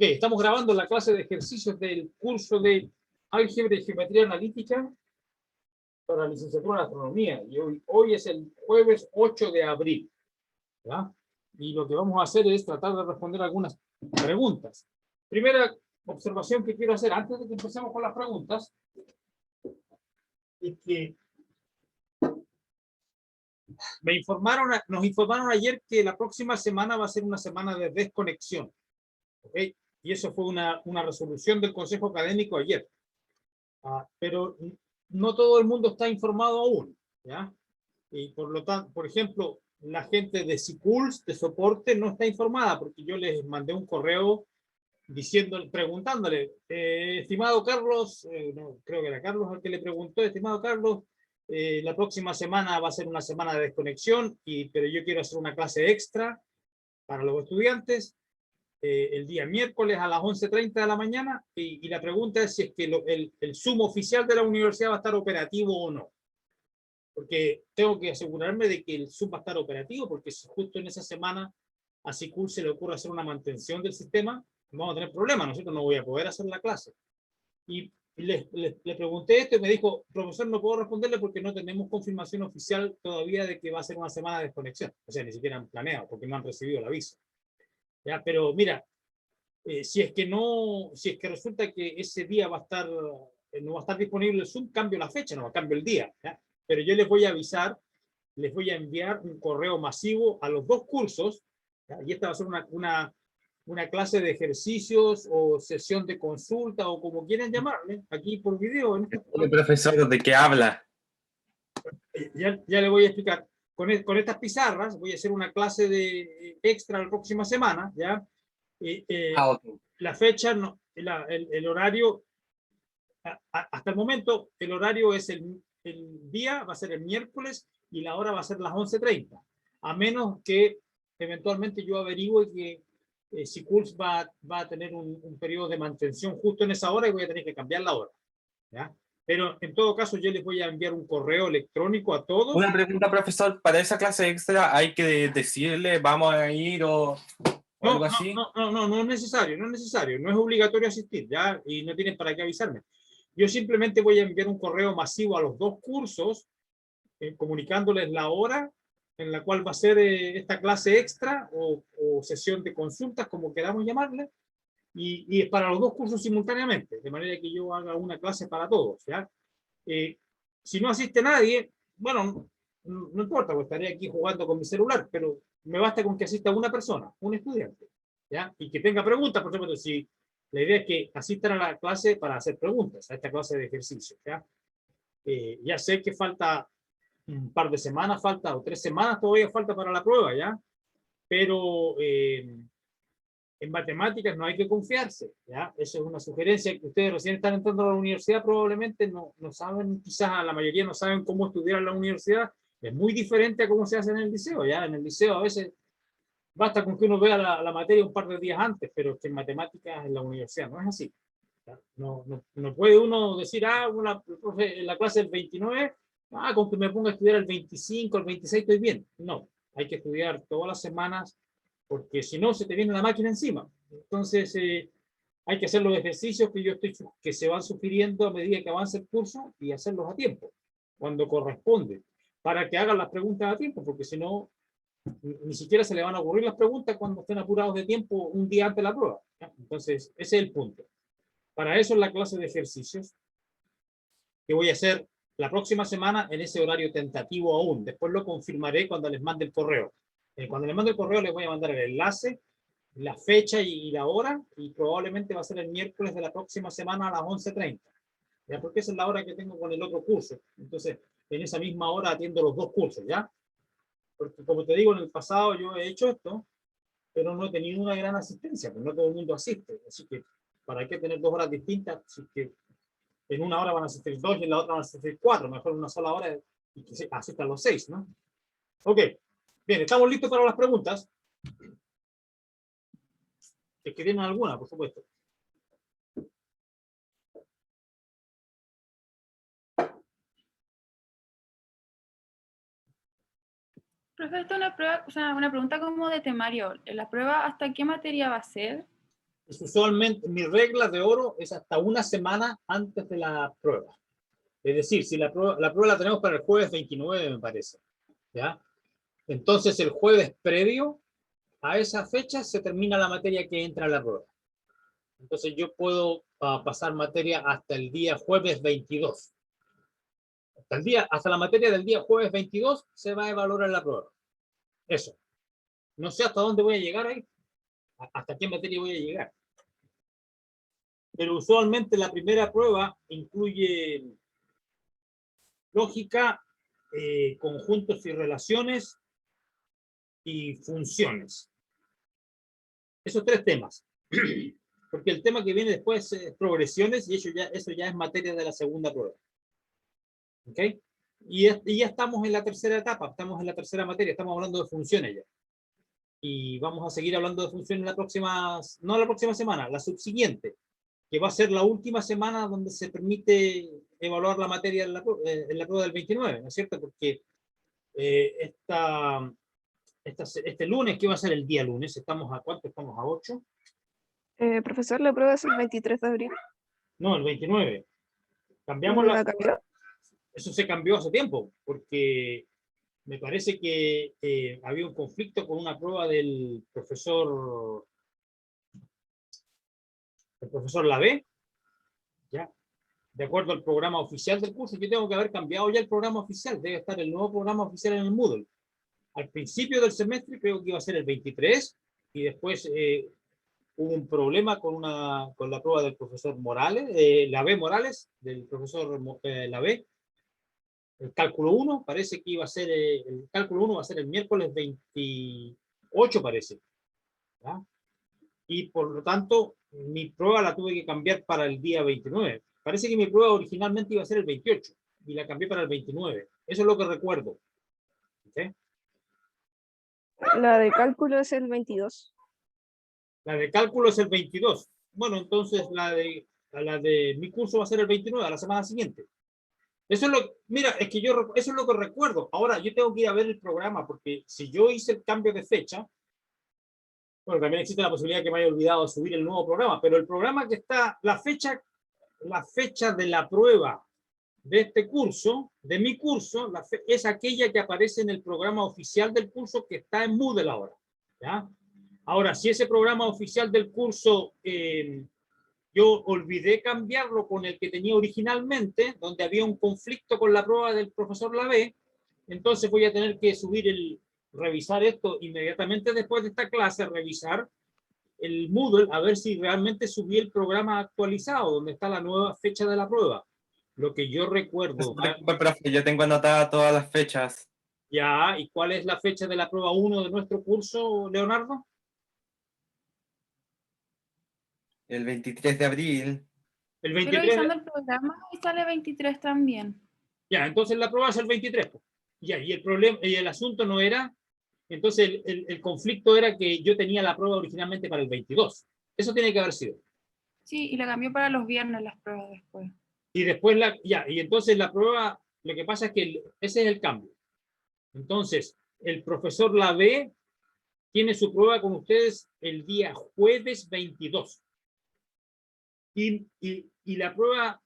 Ok, estamos grabando la clase de ejercicios del curso de Álgebra y Geometría Analítica para la licenciatura en Astronomía. Y hoy es el jueves 8 de abril. ¿Ya? Y lo que vamos a hacer es tratar de responder algunas preguntas. Primera observación que quiero hacer antes de que empecemos con las preguntas es que nos informaron ayer que la próxima semana va a ser una semana de desconexión. ¿Okay? Y eso fue una resolución del Consejo Académico ayer. Pero no todo el mundo está informado aún, ¿ya? Y por lo tanto, por ejemplo, la gente de SICULS, de soporte, no está informada, porque yo les mandé un correo preguntándole, estimado Carlos, no, creo que era Carlos el que le preguntó, estimado Carlos, la próxima semana va a ser una semana de desconexión, pero yo quiero hacer una clase extra para los estudiantes, el día miércoles a las 11:30 de la mañana, y la pregunta es si es que el Zoom oficial de la universidad va a estar operativo o no. Porque tengo que asegurarme de que el Zoom va a estar operativo, porque si justo en esa semana a SICUL se le ocurre hacer una mantención del sistema, vamos a tener problemas, nosotros no voy a poder hacer la clase. Y le pregunté esto y me dijo, profesor, no puedo responderle porque no tenemos confirmación oficial todavía de que va a ser una semana de desconexión. O sea, ni siquiera han planeado, porque no han recibido el aviso. ¿Ya? Pero mira, si es que resulta que ese día no va a estar disponible el Zoom, cambio la fecha, no cambio el día, ¿ya? Pero yo les voy a avisar, les voy a enviar un correo masivo a los dos cursos, ¿ya? Y esta va a ser una clase de ejercicios o sesión de consulta o como quieran llamarle, aquí por video. El profesor, ¿de qué habla? Ya le voy a explicar. Con estas pizarras voy a hacer una clase de extra la próxima semana, ¿ya? Okay. La fecha, no, el horario, hasta el momento, el horario es el día, va a ser el miércoles y la hora va a ser las 11:30. A menos que eventualmente yo averigüe que SICULS va a tener un periodo de mantención justo en esa hora y voy a tener que cambiar la hora, ¿ya? Pero en todo caso yo les voy a enviar un correo electrónico a todos. Una pregunta, profesor, ¿para esa clase extra hay que decirle vamos a ir o algo así? No es necesario, no es obligatorio asistir, ¿ya? Y no tienen para qué avisarme. Yo simplemente voy a enviar un correo masivo a los dos cursos, comunicándoles la hora en la cual va a ser esta clase extra o sesión de consultas, como queramos llamarle, y es para los dos cursos simultáneamente, de manera que yo haga una clase para todos, ¿ya? Si no asiste nadie, bueno, no importa, pues estaré aquí jugando con mi celular, pero me basta con que asista una persona, un estudiante, ¿ya? Y que tenga preguntas, por ejemplo, si la idea es que asistan a la clase para hacer preguntas, a esta clase de ejercicio, ¿ya? Ya sé que falta un par de semanas, o 3 semanas todavía falta para la prueba, ¿ya? Pero en matemáticas no hay que confiarse, ¿ya? Eso es una sugerencia que ustedes recién están entrando a la universidad, probablemente no saben, quizás la mayoría no saben cómo estudiar en la universidad, es muy diferente a cómo se hace en el liceo, ¿ya? En el liceo a veces basta con que uno vea la materia un par de días antes, pero que en matemáticas en la universidad no es así. No puede uno decir, en la clase del 29, con que me ponga a estudiar el 25, el 26 estoy bien. No, hay que estudiar todas las semanas, porque si no se te viene la máquina encima. Entonces, hay que hacer los ejercicios que se van sugiriendo a medida que avance el curso y hacerlos a tiempo, cuando corresponde, para que hagan las preguntas a tiempo, porque si no, ni siquiera se le van a ocurrir las preguntas cuando estén apurados de tiempo un día antes de la prueba, ¿ya? Entonces, ese es el punto. Para eso es la clase de ejercicios que voy a hacer la próxima semana en ese horario tentativo aún. Después lo confirmaré cuando les mande el correo. Cuando les mande el correo les voy a mandar el enlace, la fecha y la hora, y probablemente va a ser el miércoles de la próxima semana a las 11:30. ¿Ya? Porque esa es la hora que tengo con el otro curso. Entonces, en esa misma hora atiendo los dos cursos, ¿ya? Porque como te digo, en el pasado yo he hecho esto, pero no he tenido una gran asistencia, pues no todo el mundo asiste. Así que, ¿para qué tener 2 horas distintas? Así que en una hora van a asistir 2 y en la otra van a asistir 4, mejor una sola hora y que asistan los 6, ¿no? Ok, bien, estamos listos para las preguntas. Es que tienen alguna, por supuesto. Profe, esta es una prueba, o sea, una pregunta como de temario. ¿La prueba hasta qué materia va a ser? Usualmente, mi regla de oro es hasta una semana antes de la prueba. Es decir, si la prueba la tenemos para el jueves 29, me parece. ¿Ya? Entonces, el jueves previo a esa fecha se termina la materia que entra a la prueba. Entonces, yo puedo pasar materia hasta el día jueves 22. Hasta la materia del día jueves 22 se va a evaluar en la prueba. Eso. No sé hasta dónde voy a llegar ahí. Hasta qué materia voy a llegar. Pero usualmente la primera prueba incluye lógica, conjuntos y relaciones y funciones. Esos tres temas. Porque el tema que viene después es progresiones y eso ya es materia de la segunda prueba. ¿Ok? Y ya estamos en la tercera etapa, estamos en la tercera materia, estamos hablando de funciones ya. Y vamos a seguir hablando de funciones la próxima, no la próxima semana, la subsiguiente, que va a ser la última semana donde se permite evaluar la materia en la prueba del 29, ¿no es cierto? Porque este lunes, ¿qué va a ser el día lunes? ¿Estamos a cuánto? ¿Estamos a 8? Profesor, la prueba es el 23 de abril. No, el 29. Cambiamos ¿No la cambió? Eso se cambió hace tiempo, porque me parece que había un conflicto con una prueba del profesor Lavé, ¿ya? De acuerdo al programa oficial del curso. Yo tengo que haber cambiado ya el programa oficial, debe estar el nuevo programa oficial en el Moodle. Al principio del semestre creo que iba a ser el 23, y después hubo un problema con la prueba del profesor Morales, Lavé Morales, del profesor Lavé. El cálculo 1 parece que iba a ser, el cálculo 1 va a ser el miércoles 28, parece. ¿Ya? Y por lo tanto, mi prueba la tuve que cambiar para el día 29. Parece que mi prueba originalmente iba a ser el 28 y la cambié para el 29. Eso es lo que recuerdo. ¿Okay? La de cálculo es el 22. La de cálculo es el 22. Bueno, entonces la de mi curso va a ser el 29, a la semana siguiente. Eso es mira, es que eso es lo que recuerdo. Ahora yo tengo que ir a ver el programa, porque si yo hice el cambio de fecha, bueno, también existe la posibilidad que me haya olvidado subir el nuevo programa, pero el programa que está, la fecha de la prueba de este curso, de mi curso, es aquella que aparece en el programa oficial del curso que está en Moodle ahora. ¿Ya? Ahora, si ese programa oficial del curso yo olvidé cambiarlo con el que tenía originalmente, donde había un conflicto con la prueba del profesor Lavé, entonces voy a tener que revisar esto inmediatamente después de esta clase, revisar el Moodle, a ver si realmente subí el programa actualizado, donde está la nueva fecha de la prueba. Lo que yo recuerdo. Profe, yo tengo anotadas todas las fechas. Ya, ¿y cuál es la fecha de la prueba 1 de nuestro curso, Leonardo? El 23 de abril. El Estoy 23. revisando el programa y sale 23 también. Ya, entonces la prueba es el 23. Ya, y el problema, y el asunto no era, entonces el conflicto era que yo tenía la prueba originalmente para el 22. Eso tiene que haber sido. Sí, y la cambió para los viernes las pruebas después. Y después y entonces la prueba, lo que pasa es que ese es el cambio. Entonces, el profesor Lavé tiene su prueba con ustedes el día jueves 22. Y la prueba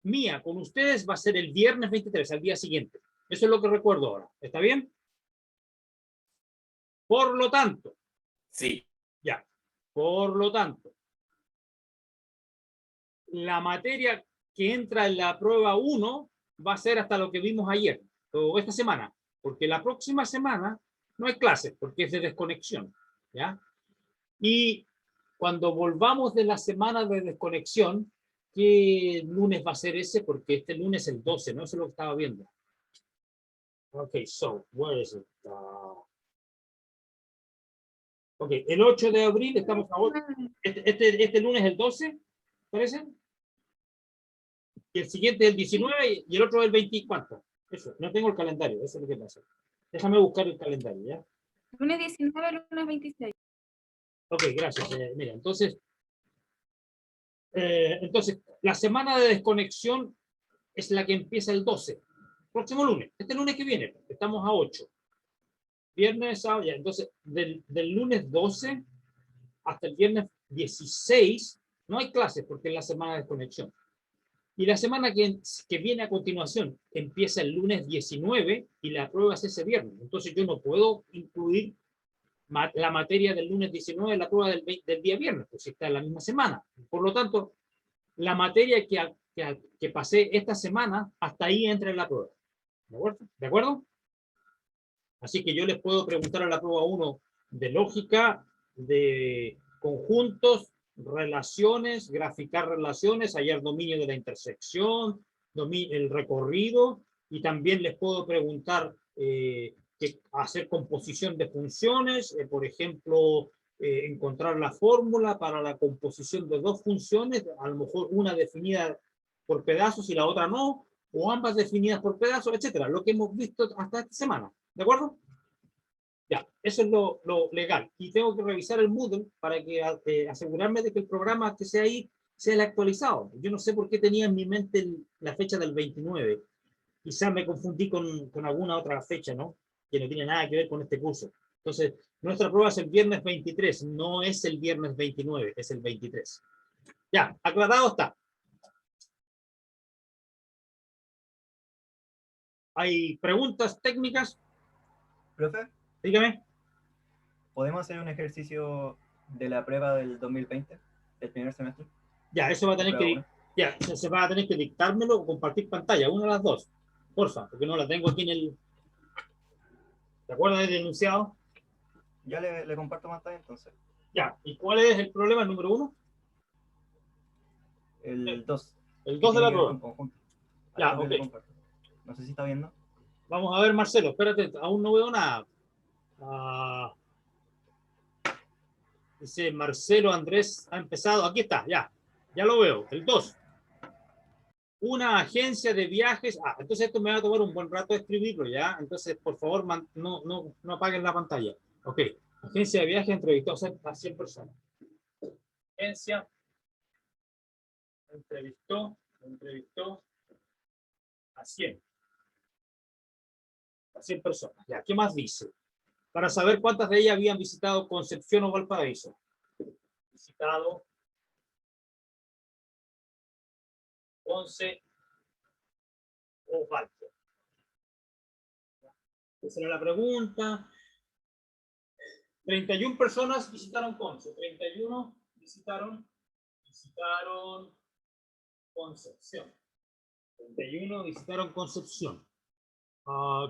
mía con ustedes va a ser el viernes 23, al día siguiente. Eso es lo que recuerdo ahora. ¿Está bien? Por lo tanto. Sí. Ya. Por lo tanto, la materia que entra en la prueba 1 va a ser hasta lo que vimos ayer, o esta semana, porque la próxima semana no hay clases, porque es de desconexión. ¿Ya? Y cuando volvamos de la semana de desconexión, ¿qué lunes va a ser ese? Porque este lunes es el 12, ¿no? Eso es lo que estaba viendo. Ok, so, where is it? Ok, el 8 de abril estamos a 8. Este lunes es el 12, ¿parece? Y el siguiente es el 19 y el otro es el 20. ¿Cuánto? Eso, no tengo el calendario, eso es lo que pasa. Déjame buscar el calendario, ¿ya? Lunes 19, lunes 26. Ok, gracias. Mira, entonces, la semana de desconexión es la que empieza el 12. Próximo lunes, este lunes que viene, estamos a 8. Viernes, sábado, ya. Entonces, del lunes 12 hasta el viernes 16 no hay clases porque es la semana de conexión. Y la semana que viene a continuación empieza el lunes 19 y la prueba es ese viernes. Entonces yo no puedo incluir la materia del lunes 19 en la prueba del día viernes, pues está en la misma semana. Por lo tanto, la materia que pasé esta semana, hasta ahí entra en la prueba. ¿De acuerdo? ¿De acuerdo? Así que yo les puedo preguntar a la prueba 1 de lógica, de conjuntos, relaciones, graficar relaciones, hallar dominio de la intersección, el recorrido, y también les puedo preguntar hacer composición de funciones, por ejemplo, encontrar la fórmula para la composición de dos funciones, a lo mejor una definida por pedazos y la otra no, o ambas definidas por pedazos, etcétera, lo que hemos visto hasta esta semana. ¿De acuerdo? Ya, eso es lo legal. Y tengo que revisar el Moodle para que asegurarme de que el programa que sea ahí sea el actualizado. Yo no sé por qué tenía en mi mente la fecha del 29. Quizás me confundí con alguna otra fecha, ¿no? Que no tiene nada que ver con este curso. Entonces, nuestra prueba es el viernes 23, no es el viernes 29, es el 23. Ya, aclarado está. ¿Hay preguntas técnicas? Profe, Dígame. ¿podemos hacer un ejercicio de la prueba del 2020, del primer semestre? Ya, eso va a tener Prueba que, uno. ya, se va a tener que dictármelo o compartir pantalla, una de las dos. Porfa, porque no la tengo aquí en el... ¿Te acuerdas del enunciado? Ya le comparto pantalla entonces. Ya, ¿y cuál es el problema, el número 1? El 2. El 2 de la prueba. Conjunto. Ya, Ahí ok. le comparto. No sé si está viendo. Vamos a ver, Marcelo, espérate, aún no veo nada. Dice Marcelo Andrés, ha empezado, aquí está, ya lo veo, el 2. Una agencia de viajes, entonces esto me va a tomar un buen rato escribirlo, ya, entonces por favor no apaguen la pantalla. Ok, agencia de viajes entrevistó a 100 personas. Agencia entrevistó a 100 personas. Ya, ¿qué más dice? Para saber cuántas de ellas habían visitado Concepción o Valparaíso. Visitado Conce o Valpo. Esa era la pregunta. 31 personas visitaron Conce. 31 visitaron Concepción. 31 visitaron Concepción.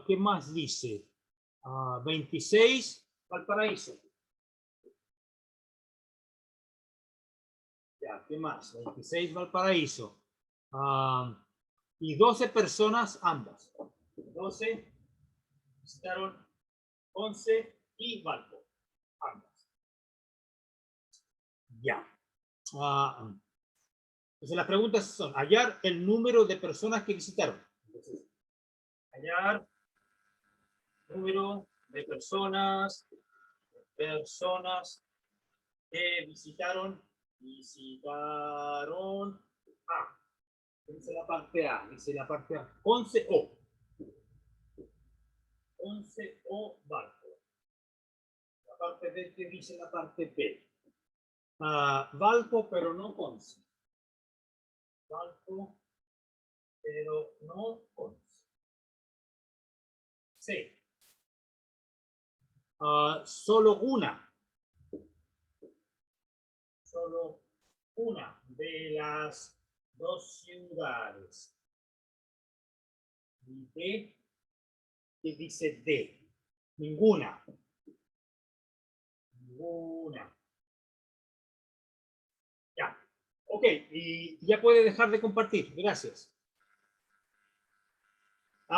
¿Qué más dice? 26 Valparaíso. Ya, ¿qué más? 26 Valparaíso. Y 12 personas ambas. 12 visitaron Conce y Valpo. Ambas. Ya. Entonces las preguntas son: hallar el número de personas que visitaron. Entonces, hallar número de personas que visitaron. Dice la parte A, dice la parte A. Conce o Valpo. La parte B que dice la parte B. Valpo, pero no Conce. Valpo, pero no Conce. C. Solo una de las dos ciudades. Y D, que dice D. Ninguna. Ya. Ok, y ya puede dejar de compartir. Gracias.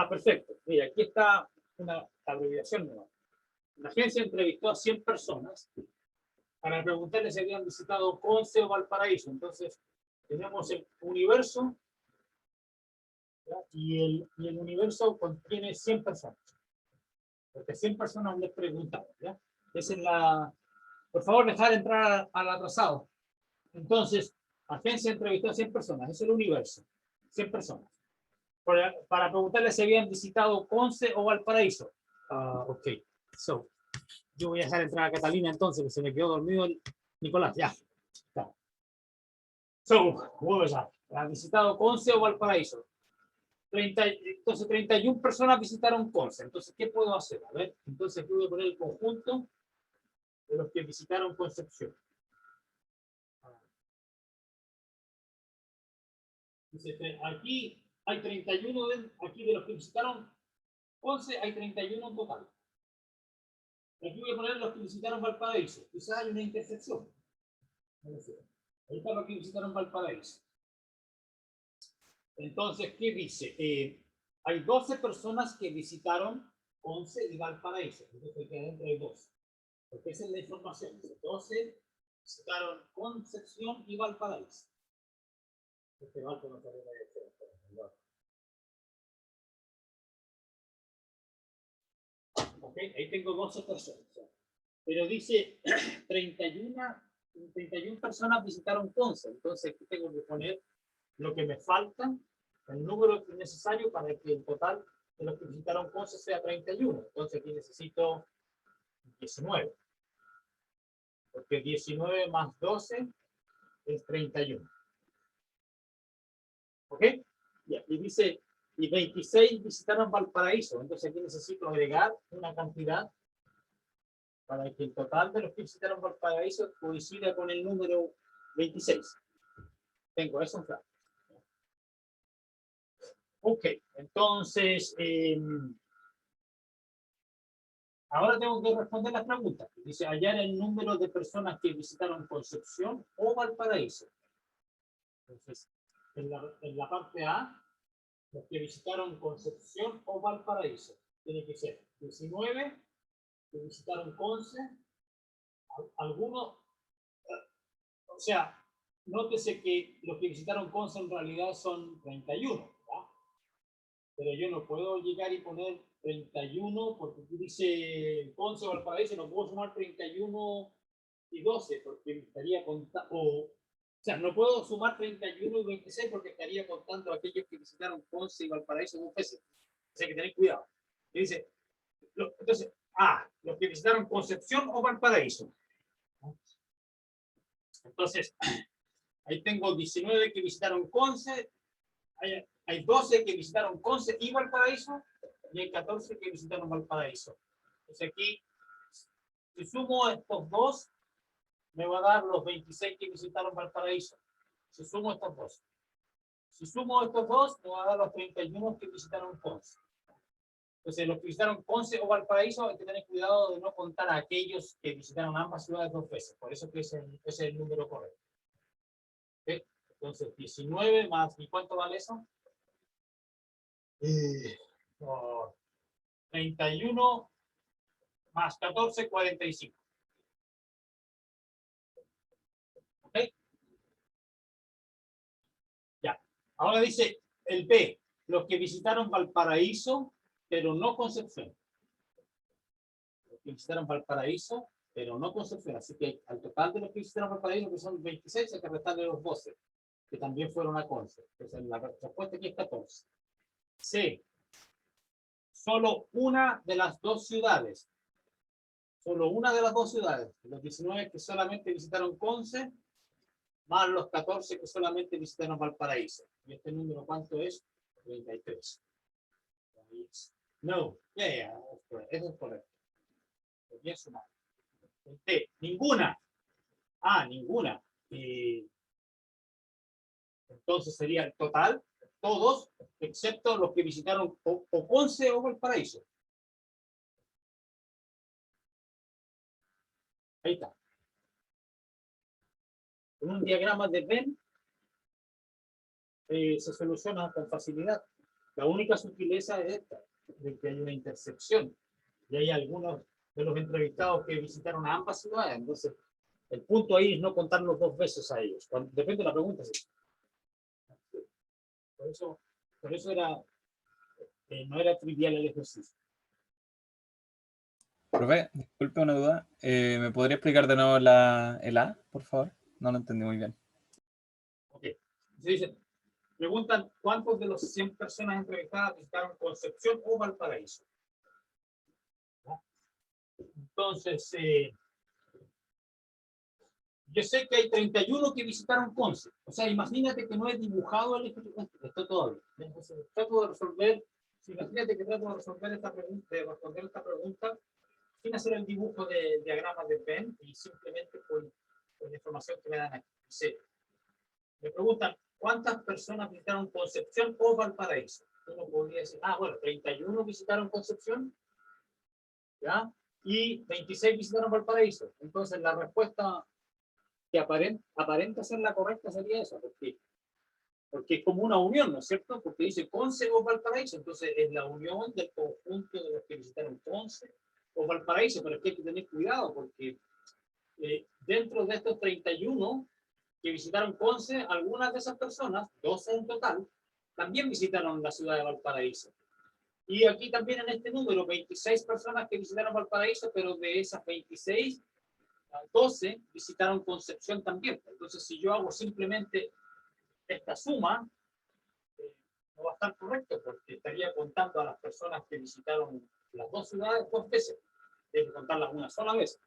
Perfecto. Mira, aquí está una abreviación nueva. La agencia entrevistó a 100 personas para preguntarles si habían visitado Conce o Valparaíso. Entonces, tenemos el universo, ¿ya? Y el universo contiene 100 personas. Porque 100 personas les preguntaron, ¿ya? Esa es la... Por favor, dejar entrar al atrasado. Entonces, agencia entrevistó a 100 personas. Es el universo. 100 personas. Para preguntarles si habían visitado Conce o Valparaíso. Ok. So, yo voy a dejar entrar a Catalina entonces, que se me quedó dormido el Nicolás. Ya. So, what was that? ¿Ha visitado Conce o Valparaíso? Entonces, 31 personas visitaron Conce. Entonces, ¿qué puedo hacer? A ver, entonces voy a poner el conjunto de los que visitaron Concepción. Dice que aquí hay 31, aquí de los que visitaron Conce hay 31 en total. Aquí voy a poner los que visitaron Valparaíso. Quizás hay una intersección. Ahí está los que visitaron Valparaíso. Entonces, ¿qué dice? Hay 12 personas que visitaron Conce y Valparaíso. Entonces, que adentro hay 12. Porque esa es la información. 12 visitaron Concepción y Valparaíso. Este Valpo no sabía de hacer. Ok, ahí tengo 12 personas. Pero dice 31 personas visitaron Conce. Entonces, aquí tengo que poner lo que me falta, el número necesario para que el total de los que visitaron Conce sea 31. Entonces, aquí necesito 19. Porque 19 más 12 es 31. ¿Ok? Y dice, y 26 visitaron Valparaíso. Entonces, aquí necesito agregar una cantidad para que el total de los que visitaron Valparaíso coincida con el número 26. Tengo eso en claro. Ok, entonces, ahora tengo que responder las preguntas. Dice, hallar el número de personas que visitaron Concepción o Valparaíso. Entonces, en la parte A, los que visitaron Concepción o Valparaíso. Tiene que ser 19 que visitaron Conce, algunos, o sea, nótese que los que visitaron Conce en realidad son 31, ¿verdad? Pero yo no puedo llegar y poner 31 porque aquí dice Conce o Valparaíso, no puedo sumar 31 y 12 porque estaría contando, o sea, no puedo sumar 31 y 26 porque estaría contando a aquellos que visitaron Conce y Valparaíso dos veces. O sea, hay que tener cuidado. Y dice, entonces, los que visitaron Concepción o Valparaíso. Entonces, ahí tengo 19 que visitaron Conce, hay 12 que visitaron Conce y Valparaíso, y hay 14 que visitaron Valparaíso. Entonces aquí, si sumo estos dos, me va a dar los 26 que visitaron Valparaíso. Si sumo estos dos. Si sumo estos dos, me va a dar los 31 que visitaron Conce. Entonces, los que visitaron Conce o Valparaíso, hay que tener cuidado de no contar a aquellos que visitaron ambas ciudades dos veces. Por eso que ese es el número correcto. ¿Okay? Entonces, 19 más, ¿y cuánto vale eso? 31 más 14, 45. ¿Ok? Ya. Ahora dice el B, los que visitaron Valparaíso, pero no Concepción. Los que visitaron Valparaíso, pero no Concepción. Así que al total de los que visitaron Valparaíso, que son 26, hay que restarle los 12, que también fueron a Conce. Entonces la respuesta aquí es 14. C, solo una de las dos ciudades. Solo una de las dos ciudades. Los 19 que solamente visitaron Conce, más los 14 que solamente visitaron Valparaíso. ¿Y este número cuánto es? 33. No, eso es correcto. Bien sumado. D, ninguna. Ninguna. Entonces sería el total, todos, excepto los que visitaron o Conce o Valparaíso. Ahí está. Con un diagrama de Venn se soluciona con facilidad. La única sutileza es esta, de que hay una intersección. Y hay algunos de los entrevistados que visitaron a ambas ciudades. Entonces, el punto ahí es no contarlos dos veces a ellos. Depende de la pregunta. Sí. Por eso no era trivial el ejercicio. Profe, disculpe una duda. ¿Me podría explicar de nuevo el A, por favor? No lo entendí muy bien. Ok. Se dice, preguntan cuántos de los 100 personas entrevistadas visitaron Concepción o Valparaíso. ¿No? Entonces, Yo sé que hay 31 que visitaron Conce. O sea, imagínate que no he dibujado el esto todavía. Entonces, trato de resolver, si imagínate que trato de resolver esta pregunta, de responder esta pregunta, sin hacer el dibujo de diagramas de Venn y simplemente con la información que me dan aquí. Dice, me preguntan, ¿cuántas personas visitaron Concepción o Valparaíso? Uno podría decir, bueno, 31 visitaron Concepción, ¿ya? Y 26 visitaron Valparaíso. Entonces, la respuesta que aparenta ser la correcta sería esa, porque es como una unión, ¿no es cierto? Porque dice Conce o Valparaíso, entonces es la unión del conjunto de los que visitaron Conce o Valparaíso, pero es que hay que tener cuidado, porque dentro de estos 31 que visitaron Conce, algunas de esas personas, 12 en total, también visitaron la ciudad de Valparaíso. Y aquí también en este número, 26 personas que visitaron Valparaíso, pero de esas 26, 12 visitaron Concepción también. Entonces, si yo hago simplemente esta suma, no va a estar correcto, porque estaría contando a las personas que visitaron las dos ciudades 2 veces. Hay que contarlas una sola vez.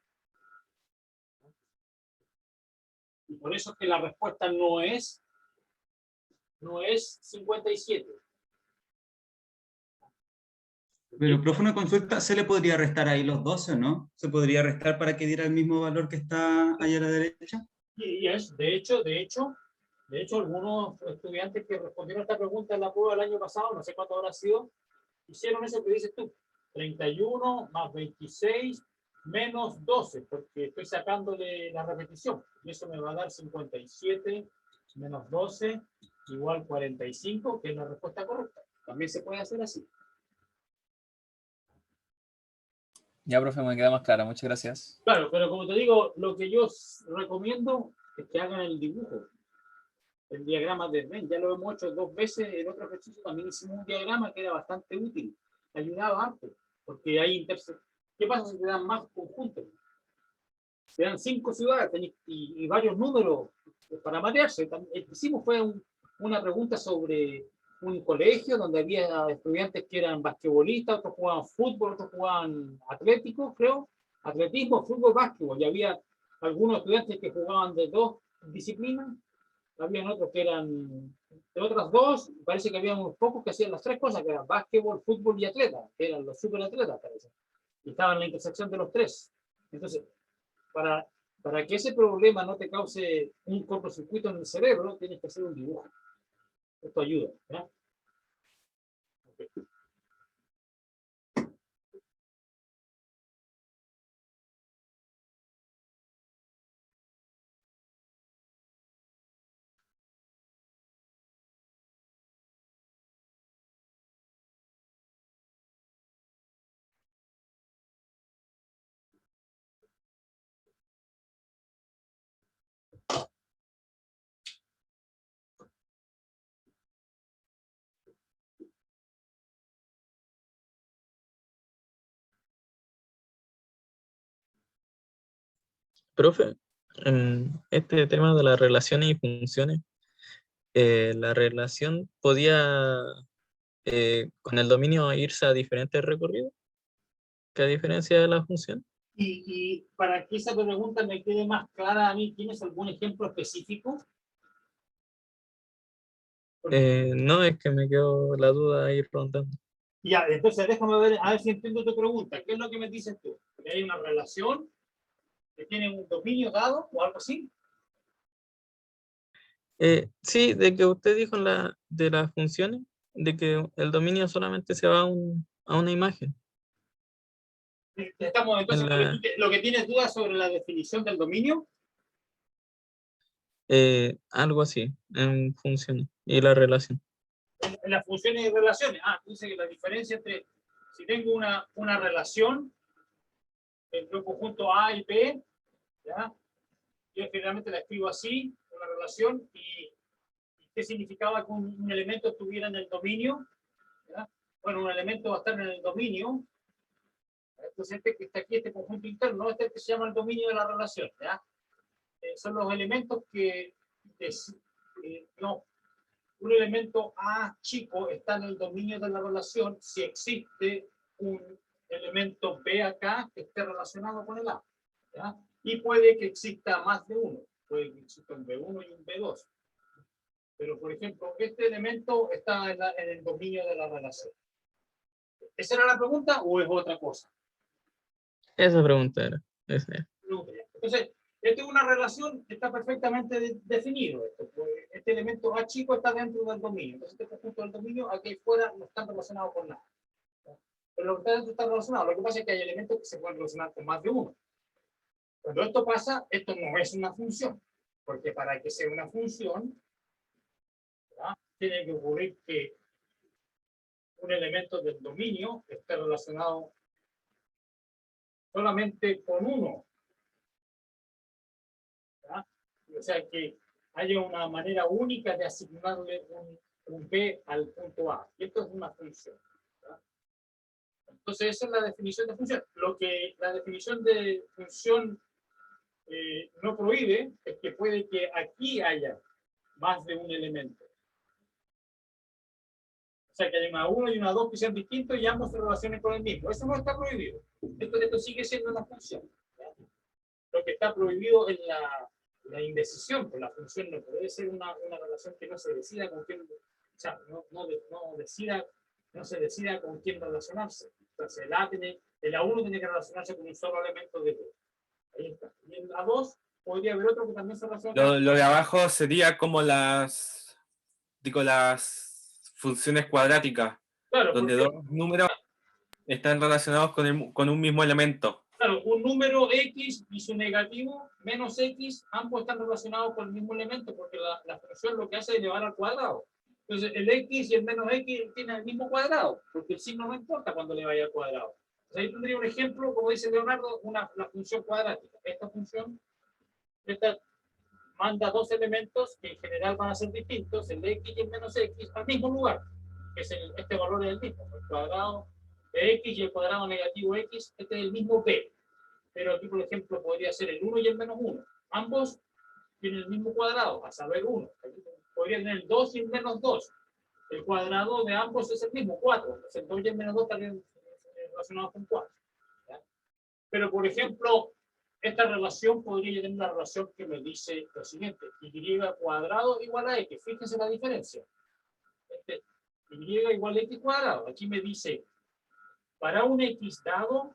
Y por eso es que la respuesta no es 57. Pero, profe, una consulta, ¿se le podría restar ahí los 12 o no? ¿Se podría restar para que diera el mismo valor que está ahí a la derecha? Y es, de hecho, algunos estudiantes que respondieron a esta pregunta en la prueba del año pasado, no sé cuánto habrá sido, hicieron eso que dices tú, 31 más 26 menos 12, porque estoy sacándole la repetición, y eso me va a dar 57 menos 12 igual 45, que es la respuesta correcta. También se puede hacer así. Ya, profe, me queda más clara. Muchas gracias. Claro, pero como te digo, lo que yo recomiendo es que hagan el dibujo, el diagrama de Venn. Ya lo hemos hecho 2 veces, en otro ejercicio también hicimos un diagrama que era bastante útil, ayudaba harto, porque hay ¿qué pasa si te dan más conjuntos? Te dan 5 ciudades y varios números para marearse. Hicimos fue una pregunta sobre un colegio donde había estudiantes que eran basquetbolistas, otros jugaban fútbol, otros jugaban atlético, creo, atletismo, fútbol, básquetbol, y había algunos estudiantes que jugaban de 2 disciplinas, habían otros que eran de otras 2, parece que había unos pocos que hacían las 3 cosas, que eran básquetbol, fútbol y atleta, que eran los superatletas, parece, y estaban en la intersección de los 3. Entonces, para que ese problema no te cause un cortocircuito en el cerebro, tienes que hacer un dibujo. Esto ayuda, ¿ya? Okay. Profe, en este tema de las relaciones y funciones, la relación podía con el dominio irse a diferentes recorridos, que a diferencia de la función. Y para que esa pregunta me quede más clara a mí, ¿tienes algún ejemplo específico? No, es que me quedó la duda ahí rondando. Ya, entonces déjame ver, a ver si entiendo tu pregunta. ¿Qué es lo que me dices tú? ¿Que hay una relación que tiene un dominio dado o algo así? Sí, de que usted dijo de las funciones, de que el dominio solamente se va a una imagen. Entonces, En la, lo que tienes dudas sobre la definición del dominio. algo así, en funciones y la relación. En las funciones y relaciones. Dice que la diferencia entre, si tengo una relación entre un conjunto A y B, ¿ya? Yo generalmente la escribo así, una relación, y ¿qué significaba que un elemento estuviera en el dominio? ¿Ya? Bueno, un elemento va a estar en el dominio. Entonces, este que está aquí, este conjunto interno, este es el que se llama el dominio de la relación. ¿Ya? Son los elementos que no, un elemento A chico está en el dominio de la relación si existe un elemento B acá que esté relacionado con el A. ¿Ya? Y puede que exista más de uno. Puede que exista un B1 y un B2. Pero, por ejemplo, este elemento está en el dominio de la relación. ¿Esa era la pregunta o es otra cosa? Esa pregunta era. Entonces, esta es una relación que está perfectamente definido. Este elemento A chico está dentro del dominio. Entonces, este conjunto del dominio, aquí fuera, no están relacionados con nada. Pero lo que está dentro está relacionado. Lo que pasa es que hay elementos que se pueden relacionar con más de uno. Cuando esto pasa, esto no es una función. Porque para que sea una función, ¿verdad?, tiene que ocurrir que un elemento del dominio esté relacionado solamente con uno. ¿Verdad? O sea, que haya una manera única de asignarle un B al punto A. Y esto es una función. ¿Verdad? Entonces, esa es la definición de función. Lo que la definición de función no prohíbe es que puede que aquí haya más de un elemento. O sea, que hay una 1 y una 2 que sean distintos y ambos se relacionen con el mismo. Eso no está prohibido. Esto sigue siendo una función. ¿Ya? Lo que está prohibido es la indecisión, pues la función no puede ser una relación que no se decida con quién, o sea, no se decida con quién relacionarse. Entonces, el A1 tiene que relacionarse con un solo elemento de B. Ahí está. Y el A2 podría haber otro que también se relaciona. Lo de abajo sería como las funciones cuadráticas, Claro, donde porque, dos números están relacionados con un mismo elemento. claro, un número X y su negativo menos X, ambos están relacionados con el mismo elemento, porque la función lo que hace es llevar al cuadrado. Entonces, el X y el menos X tienen el mismo cuadrado, porque el signo no importa cuando le vaya al cuadrado. Entonces, ahí tendría un ejemplo, como dice Leonardo, la función cuadrática. Esta función, manda dos elementos que en general van a ser distintos, el X y el menos X, al mismo lugar, que es este valor es el mismo, el cuadrado de X y el cuadrado negativo X, este es el mismo B. Pero aquí, por ejemplo, podría ser el 1 y el menos 1. Ambos tienen el mismo cuadrado, a saber 1. Podría tener el 2 y el menos 2. El cuadrado de ambos es el mismo, 4. Entonces el 2 y el menos 2 estarían relacionados con 4. ¿Ya? Pero, por ejemplo, esta relación podría tener una relación que me dice lo siguiente: y cuadrado igual a x. Fíjense la diferencia. Y igual a x cuadrado. Aquí me dice, para un x dado,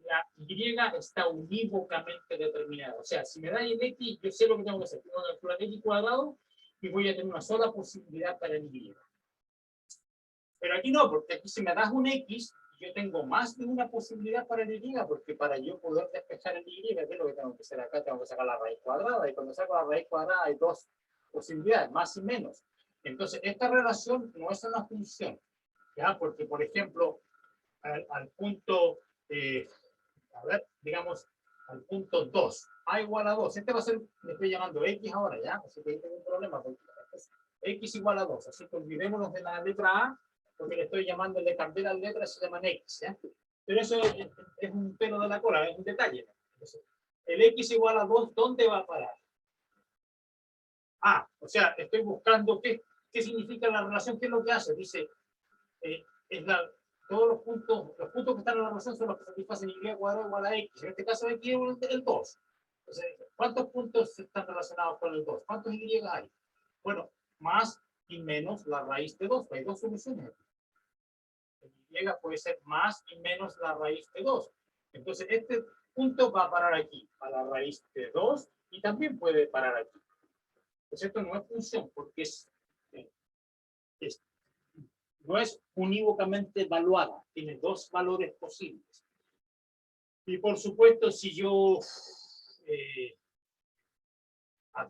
la y está unívocamente determinada. O sea, si me da el x, yo sé lo que tengo que hacer. Tengo que calcular x cuadrado y voy a tener una sola posibilidad para el y. Pero aquí no, porque aquí si me das un x, yo tengo más de una posibilidad para el y, porque para yo poder despejar el y, ¿qué es lo que tengo que hacer acá? Tengo que sacar la raíz cuadrada, y cuando saco la raíz cuadrada hay dos posibilidades, más y menos. Entonces, esta relación no es una función, ¿ya? Porque, por ejemplo, al punto, a ver, digamos, al punto 2, a igual a 2, este va a ser, le estoy llamando x ahora, ¿ya? Así que ahí tengo un problema, porque es x igual a 2, así que olvidémonos de la letra a, porque le estoy llamando, le cambié las letras, se llaman X, ¿ya? Pero eso es un pelo de la cola, es un detalle. Entonces, el X igual a 2, ¿dónde va a parar? Ah, o sea, estoy buscando qué significa la relación, qué es lo que hace. Dice, todos los puntos que están en la relación son los que satisfacen y cuadrado igual a X. En este caso, X es el 2. Entonces, ¿cuántos puntos están relacionados con el 2? ¿Cuántos Y hay? Bueno, más y menos la raíz de 2. Hay dos soluciones. Y puede ser más y menos la raíz de 2. Entonces, este punto va a parar aquí, a la raíz de 2, y también puede parar aquí. Pues esto no es función, porque no es unívocamente evaluada, tiene dos valores posibles. Y por supuesto, si yo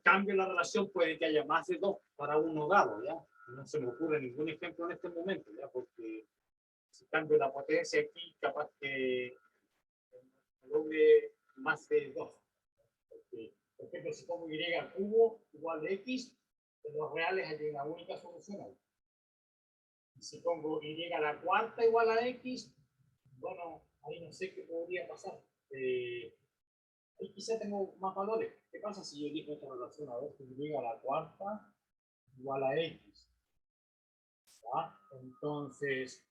cambio la relación, puede que haya más de 2 para uno dado, ¿ya? No se me ocurre ningún ejemplo en este momento, ¿ya? Porque si cambio la potencia aquí, capaz que logre más de 2. Por ejemplo, si pongo y al cubo igual de x, de los reales hay una única solución ahí. Si pongo y a la cuarta igual a x, bueno, ahí no sé qué podría pasar. Ahí quizá tengo más valores. ¿Qué pasa si yo elijo esta relación? A ver, y a la cuarta igual a x. ¿Ya? Entonces,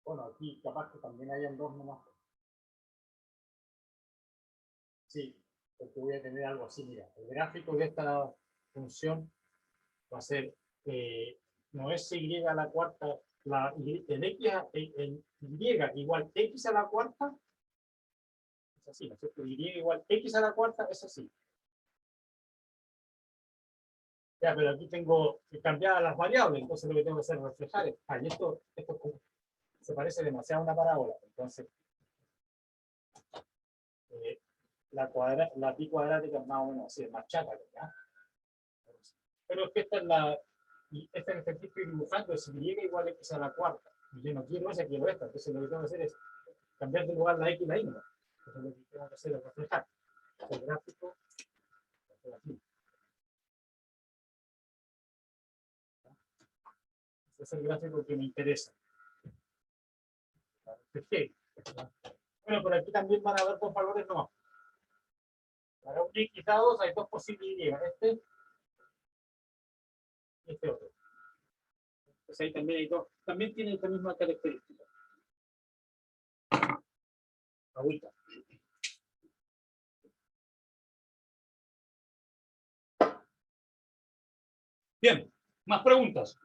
bueno, aquí capaz que también hayan dos nomás. Sí, porque voy a tener algo así, mira, el gráfico de esta función va a ser, no es y a la cuarta, el x, el y igual x a la cuarta, es así, ¿no es cierto? Y igual x a la cuarta es así. Ya, pero aquí tengo que cambiar las variables, entonces lo que tengo que hacer es reflejar. Y esto se parece demasiado a una parábola, entonces la pi cuadrática es más o menos así, es más chata, ¿verdad? Pero es que este ejercicio que estoy dibujando es y igual x a la cuarta. Y yo no quiero esa, quiero esta. Entonces lo que tengo que hacer es cambiar de lugar la x y la y. Entonces lo que tengo que hacer es reflejar el gráfico. Aquí. Este es el gráfico que me interesa. Bueno, por aquí también van a haber dos valores no. Para un x a 2 hay dos posibilidades. Este y este otro. Pues ahí también hay dos. También tienen esta misma característica. Agüita. Bien, más preguntas.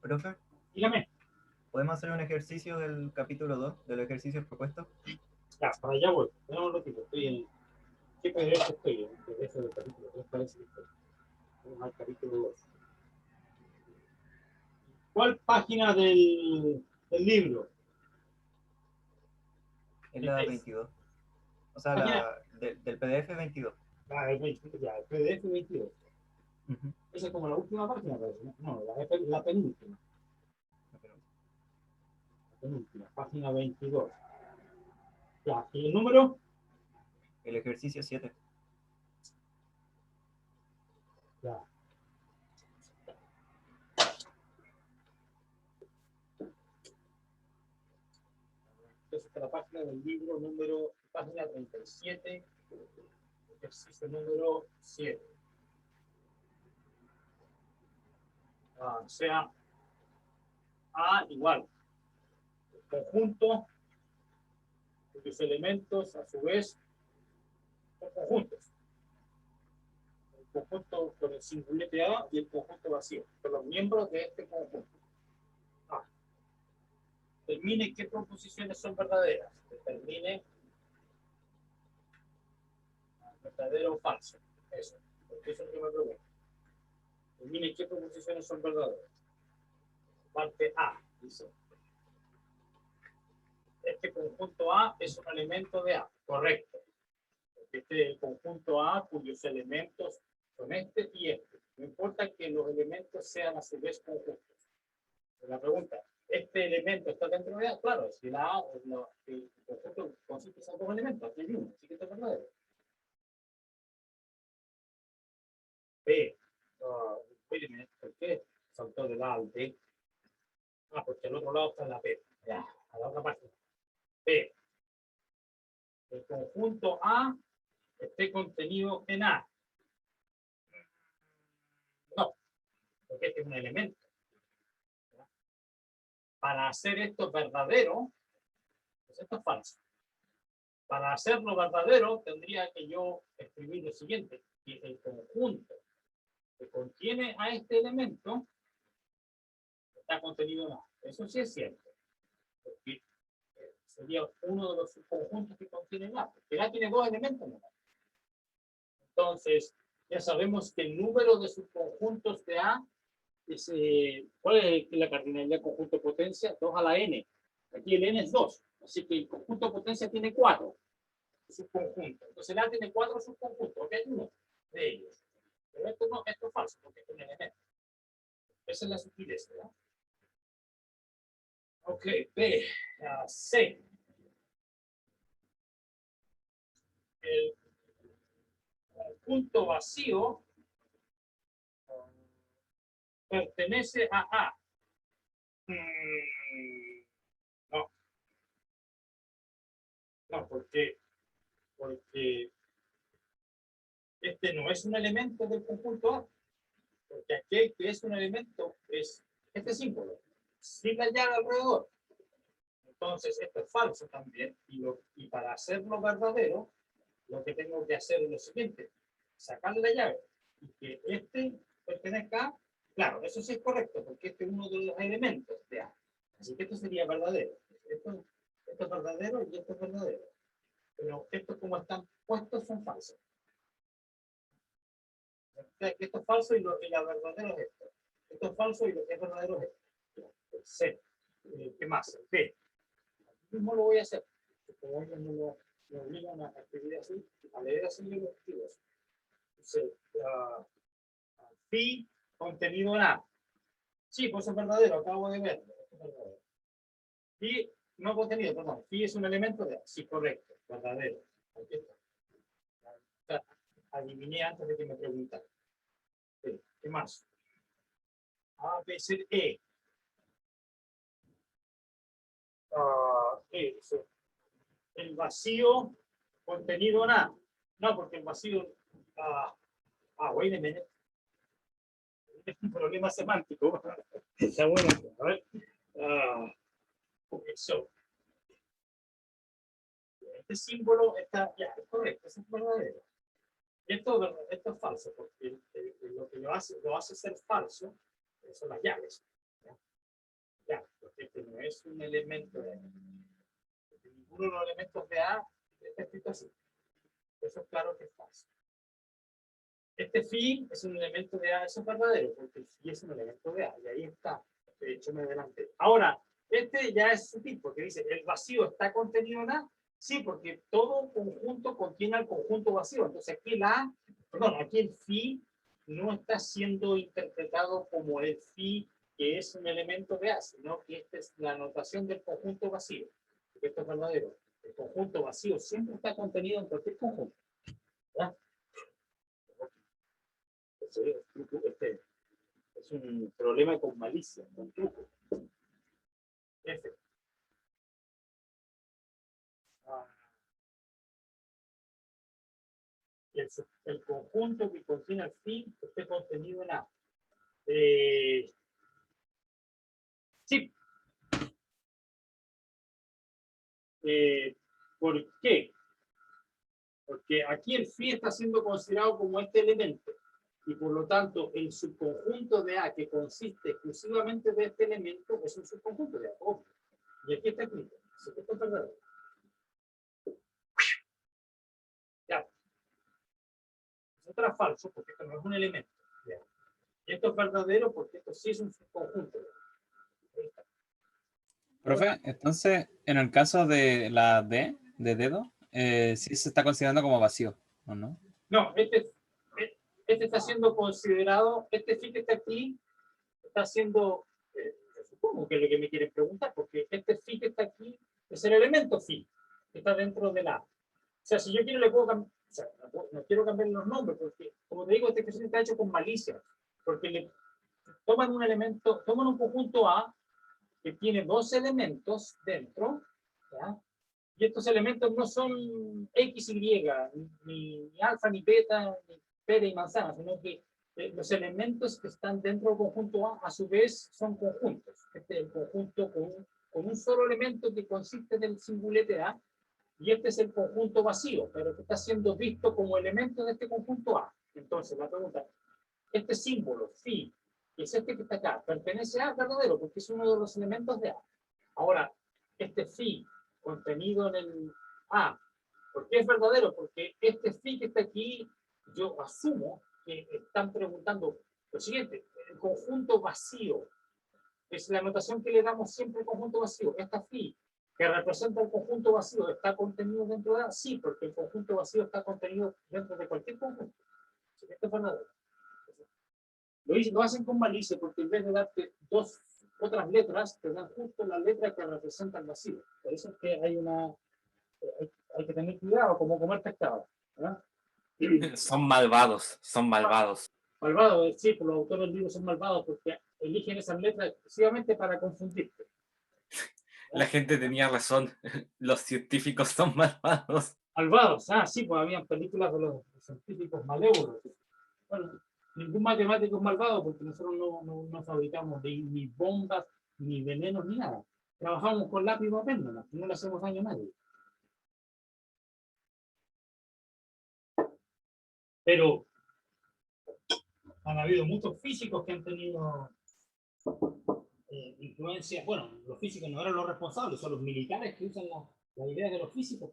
Profe, Dígame. ¿podemos hacer un ejercicio del capítulo 2, de los ejercicios propuestos? Ya, para allá voy. No, no, estoy en. ¿Qué PDF estoy? En PDF del capítulo 3 parece que estoy. Vamos al capítulo 2. ¿Cuál página del libro? Es la 22. O sea, del PDF 22. Ah, el 20, ya, el PDF 22. Ujú. Esa es como la última página, parece. No, la penúltima. La penúltima, página 22. Ya, ¿y el número? El ejercicio 7. Ya. Esta es la página del libro número, página 37, ejercicio número 7. O sea, A igual. Conjunto, cuyos elementos a su vez son conjuntos. El conjunto con el singulete A y el conjunto vacío. Son los miembros de este conjunto. A. Determine qué proposiciones son verdaderas. Determine verdadero o falso. Eso. Porque eso es lo que me pregunto. Determine qué proposiciones son verdaderas. Parte A, dice. Este conjunto A es un elemento de A. Correcto. Este es el conjunto A cuyos elementos son este y este. No importa que los elementos sean a su vez conjuntos. La pregunta, ¿este elemento está dentro de A? Claro, si la A, el conjunto consiste en dos elementos, aquí hay uno, así que esto es verdadero. B. ¿Por qué saltó del A al B? Porque al otro lado está la B. Ya, a la otra página. B. El conjunto A esté contenido en A. No, porque este es un elemento. Para hacer esto verdadero, pues esto es falso. Para hacerlo verdadero, tendría que yo escribir lo siguiente, que el conjunto que contiene a este elemento está contenido en A. Eso sí es cierto. Porque sería uno de los subconjuntos que contiene A. Porque A tiene dos elementos, ¿no? Entonces, Ya sabemos que el número de subconjuntos de A es, ¿cuál es la cardinalidad del conjunto potencia? 2 a la n. Aquí el n es 2, así que el conjunto potencia tiene 4 subconjuntos. Entonces el A tiene 4 subconjuntos, ¿ok? Uno de ellos. Pero esto no, esto es falso, porque es un elemento. Esa es la sutileza, ¿verdad? Ok, B, C. El conjunto vacío pertenece a A. No. No, porque este no es un elemento del conjunto A. Porque aquel que es un elemento es este símbolo, sin la llave alrededor. Entonces, esto es falso también. Y para hacerlo verdadero, lo que tengo que hacer es lo siguiente: sacarle la llave y que este pertenezca a. Claro, eso sí es correcto, porque este es uno de los elementos de A. Así que esto sería verdadero. Esto es verdadero y esto es verdadero. Pero estos, como están puestos, son falsos. O sea, que esto es falso y la verdadero es esto. Esto es falso y lo que es verdadero es esto. C. ¿Qué más? B. Mismo lo voy a hacer. Como ellos me obligan a escribir así, a leer así los objetivos. Entonces, phi contenido en A. Sí, pues es verdadero, acabo de verlo. Es verdadero. Phi no contenido, perdón. Phi es un elemento de A. Sí, correcto, verdadero. Aquí está. O sea, adiviné antes de que me preguntaran. ¿Qué más? A, B, C, E. Eso. El vacío contenido en A. No, porque el vacío. Wait a minute. Es un problema semántico. Está bueno. A ver. Okay, so. Este símbolo está. Ya, es correcto, es verdadero. Esto es falso, porque lo que lo hace ser falso son las llaves. Ya, porque este no es un elemento de ninguno de los elementos de A está escrito así. Eso es claro que es falso. Este phi es un elemento de A, eso es verdadero, porque el phi es un elemento de A, y ahí está. De hecho, me adelanté. Ahora, este ya es sutil, porque dice, ¿el vacío está contenido en A? Sí, porque todo conjunto contiene al conjunto vacío. Entonces, aquí aquí el phi no está siendo interpretado como el phi que es un elemento de A, sino que esta es la notación del conjunto vacío. Porque esto es verdadero. El conjunto vacío siempre está contenido en cualquier conjunto. ¿Verdad? Este es un problema con malicia, con truco. F. El conjunto que contiene al fin esté contenido en A. Sí. ¿Por qué? Porque aquí el phi está siendo considerado como este elemento. Y por lo tanto, el subconjunto de A que consiste exclusivamente de este elemento es un subconjunto de A. Obvio. Y aquí está escrito. Así que esto es verdadero. Ya. Esto es falso porque esto no es un elemento. Ya. Y esto es verdadero porque esto sí es un subconjunto de A. Profe, entonces, en el caso de la D, de dedo, sí se está considerando como vacío, ¿o no? No, este está siendo considerado, este phi que está aquí, está siendo, supongo que es lo que me quieren preguntar, porque este phi que está aquí es el elemento phi, que está dentro de la. O sea, si yo quiero, le puedo cambiar, o sea, no quiero cambiar los nombres, porque, como te digo, este ejercicio está hecho con malicia, porque le toman un elemento, toman un conjunto A, que tiene dos elementos dentro, ¿ya? Y estos elementos no son X, Y, ni alfa, ni beta, ni pera y manzana, sino que los elementos que están dentro del conjunto A su vez son conjuntos. Este es el conjunto con un solo elemento que consiste del singulete A, y este es el conjunto vacío, pero que está siendo visto como elemento de este conjunto A. Entonces, la pregunta, este símbolo, phi, que es este que está acá, ¿pertenece a verdadero? Porque es uno de los elementos de A. Ahora, este phi contenido en el A, ¿por qué es verdadero? Porque este phi que está aquí, yo asumo están preguntando lo siguiente, el conjunto vacío, es la notación que le damos siempre al conjunto vacío, esta phi, que representa el conjunto vacío, ¿está contenido dentro de A? Sí, porque el conjunto vacío está contenido dentro de cualquier conjunto. Esto es verdadero. Lo hacen con malicia, porque en vez de darte dos otras letras, te dan justo la letra que representa el vacío. Por eso es que hay que tener cuidado, como comer pescado, ¿verdad? Son malvados, son malvados. Malvados, sí, los autores del libro son malvados porque eligen esas letras exclusivamente para confundirte. La gente tenía razón. Los científicos son malvados. Malvados, sí, pues habían películas de los científicos malévolos. Bueno, ningún matemático es malvado porque nosotros no fabricamos ni bombas, ni venenos, ni nada. Trabajamos con lápiz y papel, no le hacemos daño a nadie. Pero han habido muchos físicos que han tenido influencia. Bueno, los físicos no eran los responsables, son los militares que usan la idea de los físicos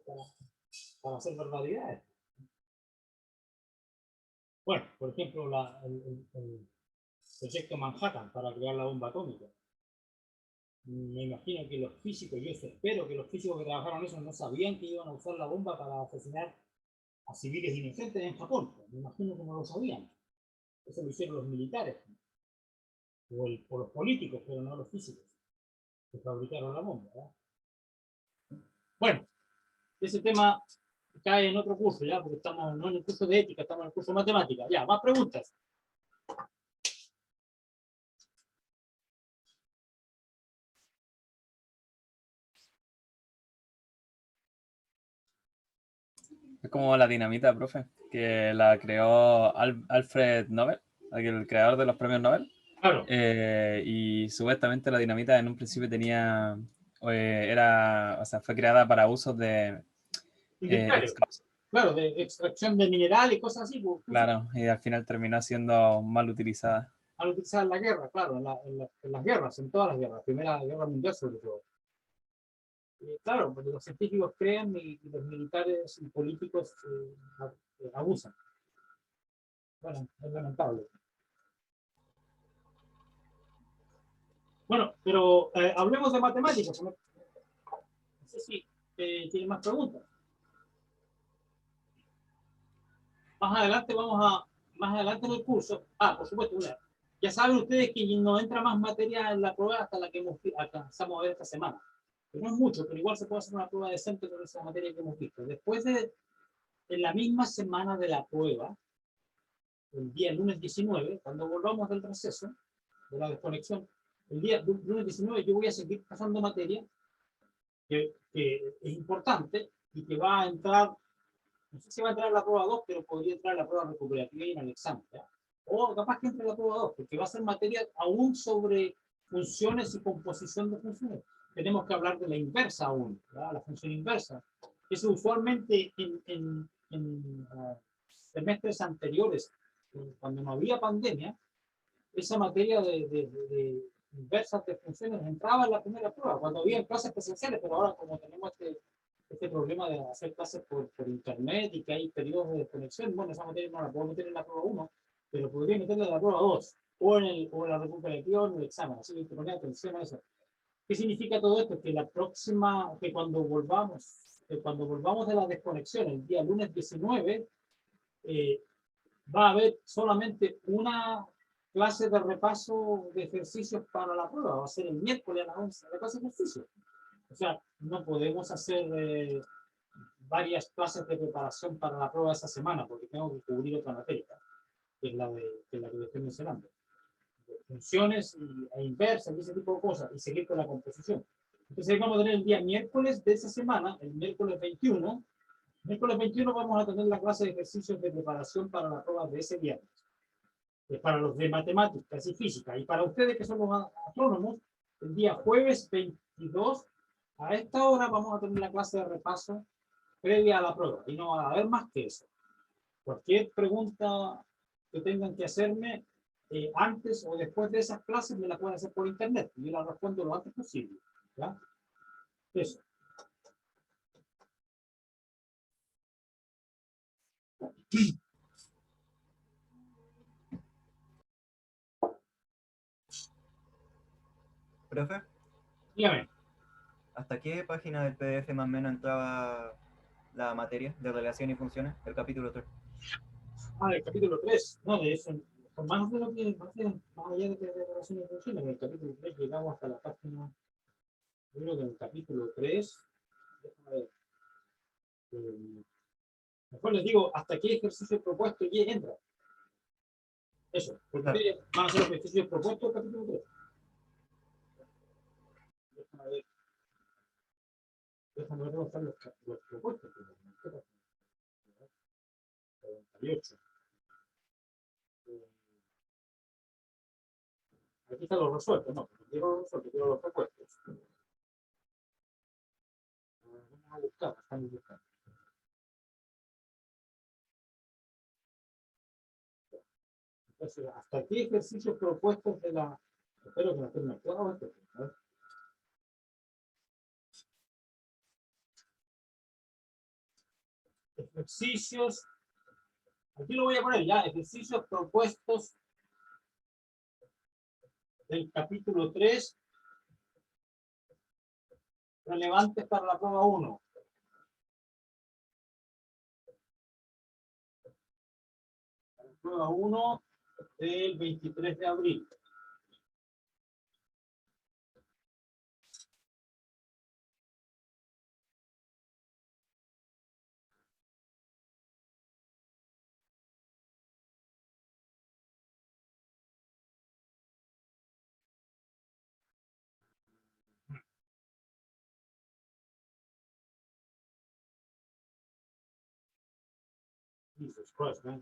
para hacer barbaridades. Bueno, por ejemplo, el proyecto Manhattan para crear la bomba atómica. Me imagino que los físicos, yo espero que los físicos que trabajaron eso no sabían que iban a usar la bomba para asesinar a civiles inocentes en Japón. Me imagino que no lo sabían. Eso lo hicieron los militares. O los políticos, pero no los físicos, que fabricaron la bomba, ¿verdad? Bueno, ese tema cae en otro curso, ya, porque estamos no en el curso de ética, estamos en el curso de matemática. Ya, más preguntas. Es como la dinamita, profe, que la creó Alfred Nobel, el creador de los premios Nobel. Claro. Y supuestamente la dinamita en un principio tenía, fue creada para usos de claro, de extracción de mineral y cosas así. Pues, claro, y al final terminó siendo mal utilizada. Mal utilizada en la guerra, claro, en las guerras, en todas las guerras, Primera Guerra Mundial sobre todo. Claro, porque los científicos creen y los militares y políticos abusan. Bueno, es lamentable. Bueno, pero hablemos de matemáticas. No sé si tienen más preguntas. Más adelante más adelante en el curso. Por supuesto, ya saben ustedes que no entra más materia en la prueba hasta la que alcanzamos a ver esta semana. Que no es mucho, pero igual se puede hacer una prueba decente con esa materia que hemos visto. Después en la misma semana de la prueba, el día lunes 19, cuando volvamos del receso, de la desconexión, el día lunes 19 yo voy a seguir pasando materia que es importante y que va a entrar, no sé si va a entrar en la prueba 2, pero podría entrar en la prueba recuperativa y en el examen, ¿ya? O capaz que entre en la prueba 2, porque va a ser materia aún sobre funciones y composición de funciones. Tenemos que hablar de la inversa aún, ¿ya? La función inversa. Eso usualmente en semestres anteriores, cuando no había pandemia, esa materia de inversas de funciones entraba en la primera prueba, cuando había clases presenciales, pero ahora como tenemos este problema de hacer clases por internet y que hay periodos de desconexión, bueno, esa materia no la puedo meter en la prueba 1, pero podría meterla en la prueba 2, o en la recuperativa o en el examen, así que poner atención a eso. ¿Qué significa todo esto? Que la próxima, que cuando volvamos de la desconexión, el día lunes 19, va a haber solamente una clase de repaso de ejercicios para la prueba. Va a ser el miércoles a las 11 de clase de ejercicio. O sea, no podemos hacer varias clases de preparación para la prueba esa semana porque tengo que cubrir otra materia, que es la que estoy mencionando. Funciones e inversas y ese tipo de cosas, y seguir con la composición. Entonces vamos a tener el día miércoles de esa semana, el miércoles 21. Miércoles 21 vamos a tener la clase de ejercicios de preparación para la prueba de ese viernes. Para los de matemáticas y física. Y para ustedes que son los astrónomos, el día jueves 22, a esta hora vamos a tener la clase de repaso previa a la prueba. Y no va a haber más que eso. Cualquier pregunta que tengan que hacerme antes o después de esas clases me la pueden hacer por internet. Y yo la respondo lo antes posible. ¿Ya? Eso. Profe, Dígame. ¿hasta qué página del PDF más o menos entraba la materia de relación y funciones, el capítulo 3? El capítulo 3. No, de eso. Más de lo que más allá de que de relaciones y funciones. En el capítulo 3 llegamos hasta la página. Yo creo que en el capítulo 3. Déjame ver. Mejor les digo hasta qué ejercicio propuesto y entra. Eso. Porque Claro. ustedes van a hacer los ejercicios propuestos del capítulo 3. Déjame ver. Déjame ver dónde están los propuestos. 48. Aquí están los resueltos, no, quiero los resueltos, quiero los propuestos. Vamos a buscar, estamos buscando. Entonces, ¿hasta aquí ejercicios propuestos de la... Espero que no estén claros. Ejercicios. Aquí lo voy a poner ya, ejercicios propuestos del capítulo 3 relevantes para la prueba 1. La prueba 1 del 23 de abril. Jesus Christ, man.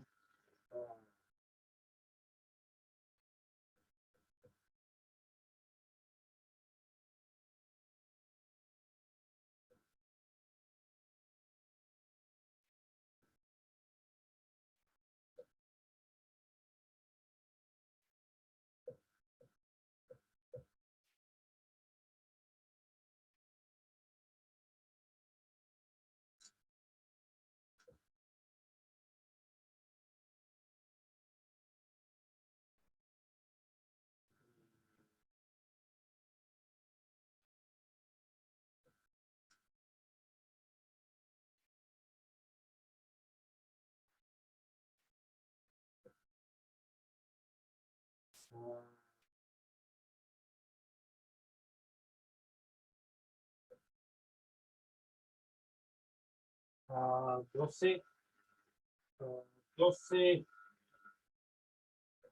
Uh, 12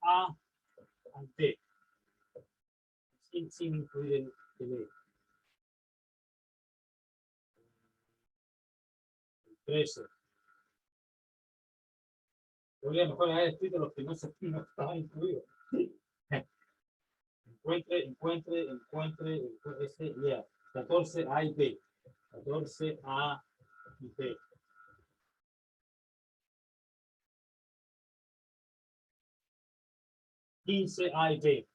A ante sin incluir el E. 13. Podría mejor haber escrito los que no estaban incluidos. Encuentre, ese, yeah. 14 A y B. 14 A y B. 15 A y B.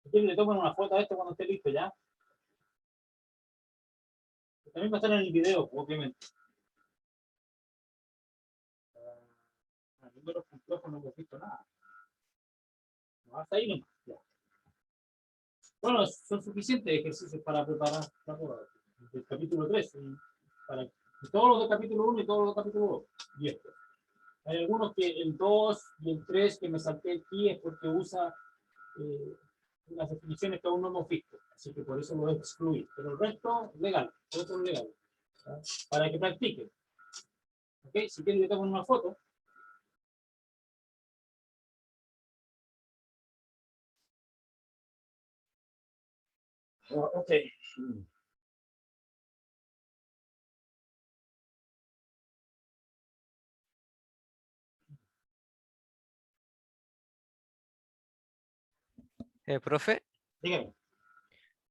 Ustedes le toman una foto a esto cuando esté listo ya. También va a estar en el video, obviamente. Números complejos no hemos visto nada. No, hasta ahí nomás. Ya. Bueno, son suficientes ejercicios para preparar la prueba del capítulo 3. Para todos los del capítulo 1 y todos los del capítulo 2. Y esto. Hay algunos que el 2 y el 3 que me salté aquí es porque usa las definiciones que aún no hemos visto. Así que por eso lo excluí. Pero el resto, legal. Otro legal. ¿Sí? Para que practiquen. ¿Ok? Si quieren, yo tomo una foto. Ok. Profe, Dígame.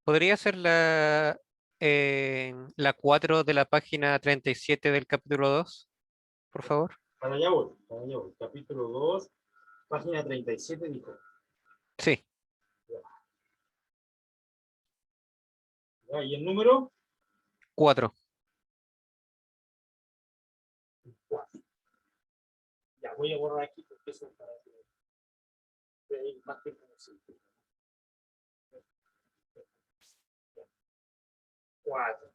¿podría ser la 4 de la página 37 del capítulo 2, por favor? Para allá voy. Para allá voy. Capítulo 2, página 37, dijo. Sí, Ya, ¿y el número? 4. 4. Ya, voy a borrar aquí porque eso es para que siempre hay más tiempo en el círculo. 4.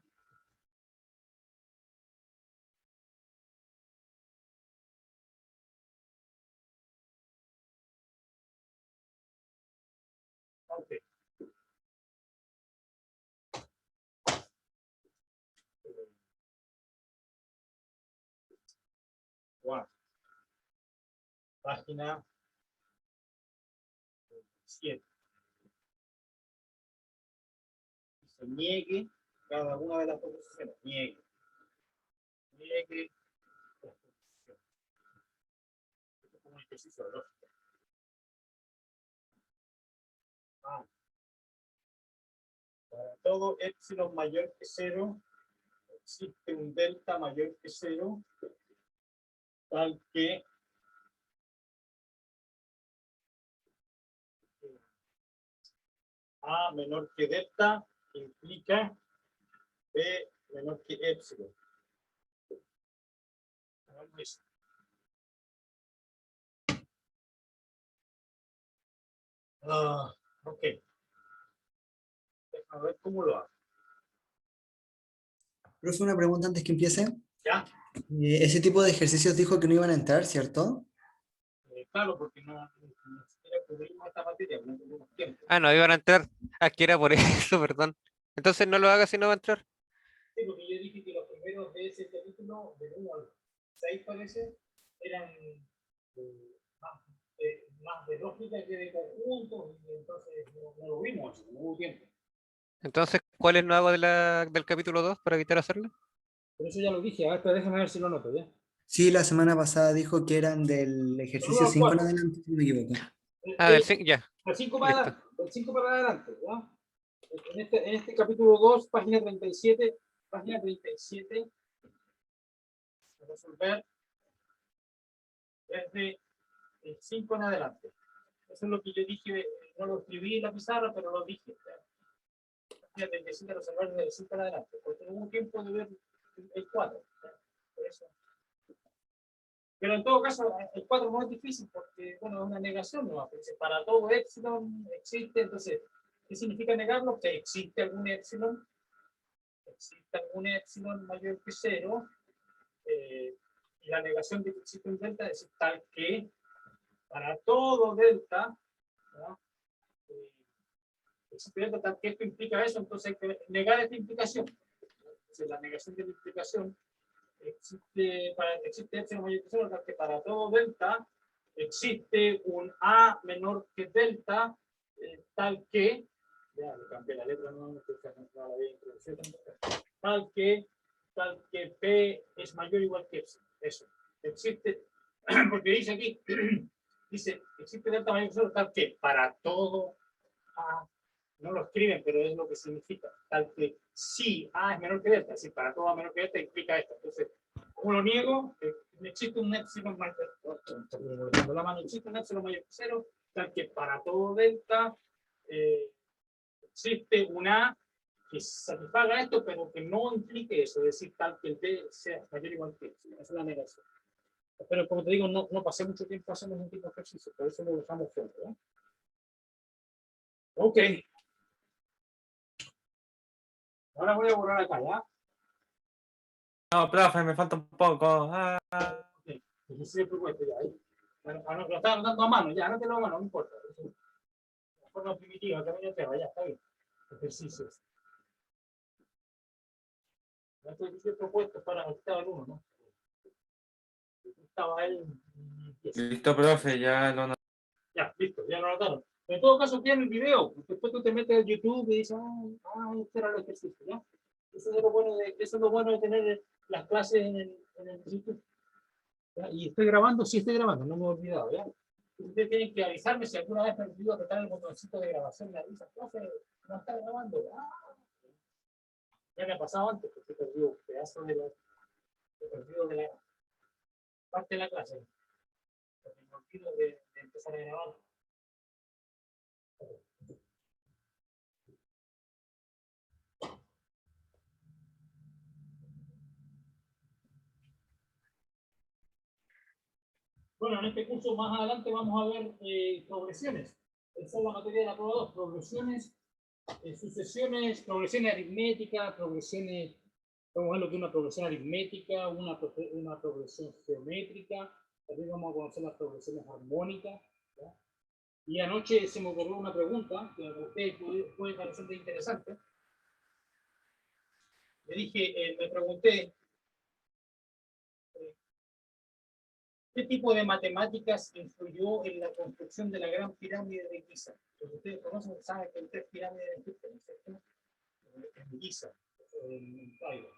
Ok. Wow. Página 7. Se niegue cada una de las proposiciones. Niegue. Niegue las proposiciones. Esto es como un ejercicio de lógica. Ah. Para todo epsilon mayor que 0, existe un delta mayor que 0, tal que A menor que delta implica B menor que epsilon. Hagamos eso. Ok. Déjame ver cómo lo hago. Profe, una pregunta antes que empiece. ¿Ya? Ese tipo de ejercicios dijo que no iban a entrar, ¿cierto? Claro, porque ni siquiera cubrimos esta materia, no tenemos tiempo. Ah, no, iban a entrar. Aquí era por eso, perdón. Entonces no lo haga si no va a entrar. Sí, porque yo dije que los primeros de ese capítulo, del 1 al 6 parece, eran más de lógica que de conjuntos, y entonces no lo vimos, no hubo tiempo. Entonces, ¿cuáles no hago del capítulo 2 para evitar hacerlo? Por eso ya lo dije, ahora déjame ver si lo noto, ¿ya? Sí, la semana pasada dijo que eran del ejercicio 5 en adelante, si no me equivoco. Ah, del 5, ya. Del 5 para Listo. adelante, del 5 para adelante, ¿ya? En este capítulo 2, página 37, resolver desde el 5 en adelante. Eso es lo que yo dije, no lo escribí en la pizarra, pero lo dije. Página 37, resolver desde el 5 en adelante, porque no hubo tiempo de ver el 4. Por eso. Pero en todo caso, el 4 no es difícil porque, bueno, es una negación, ¿no? Porque para todo epsilon existe, entonces, ¿qué significa negarlo? Que existe algún epsilon mayor que 0, y la negación de que existe un delta es tal que para todo delta, ¿no? Existe delta tal que esto implica eso, entonces hay que negar esta implicación. Entonces, la negación de la implicación existe epsilon mayor que 0, tal que para todo delta existe un A menor que delta, tal que, ya le cambié la letra, no la había introducido, tal que P es mayor o igual que epsilon. Eso. Existe, porque dice aquí, dice, existe delta mayor que 0, tal que para todo A, no lo escriben, pero es lo que significa, tal que si A es menor que delta, si para todo A menor que delta implica esto. Entonces, ¿cómo lo niego? Existe un epsilon mayor que 0, tal que para todo delta existe una que satisfaga esto, pero que no implique eso, es decir, tal que el D sea mayor o igual que epsilon. Esa es la negación. Pero como te digo, no pasé mucho tiempo haciendo un tipo de ejercicio, por eso lo dejamos fuera, ¿eh? Ok. Ahora voy a borrar acá, ¿ya? No, profe, me falta un poco. Ok. Ejercicio propuesto, ya. Bueno, lo estaba dando a mano, ya, no te lo a mano, no importa. La forma primitiva, camino tierra, ya, está bien. Ejercicios. Este ejercicio propuesto para el estado del 1, ¿no? Estaba él. Listo, profe, ya lo Ya, listo, ya lo notaron. En todo caso, tiene el video. Después tú te metes a YouTube y dices, este era el ejercicio, ¿ya? Eso es lo bueno de tener las clases en el YouTube. ¿Ya? Y estoy grabando, sí estoy grabando, no me he olvidado, ¿ya? Ustedes tienen que avisarme si alguna vez me olvido apretar el botoncito de grabación. Me avisa, profe, no está grabando. Ya me ha pasado antes, porque he perdido un pedazo de la parte de la clase. Porque me olvido de empezar a grabar. Bueno, en este curso más adelante vamos a ver progresiones. Esa es la materia de la prueba 2, progresiones, sucesiones, progresiones aritméticas, progresiones, vamos a ver lo que es una progresión aritmética, una progresión geométrica, también vamos a conocer las progresiones armónicas, ¿ya? Y anoche se me ocurrió una pregunta que a ustedes puede parecer interesante. Me pregunté, ¿qué tipo de matemáticas influyó en la construcción de la Gran Pirámide de Giza? Porque ustedes conocen, saben que hay 3 pirámides en Egipto, ¿no es cierto? En Giza, en Cairo.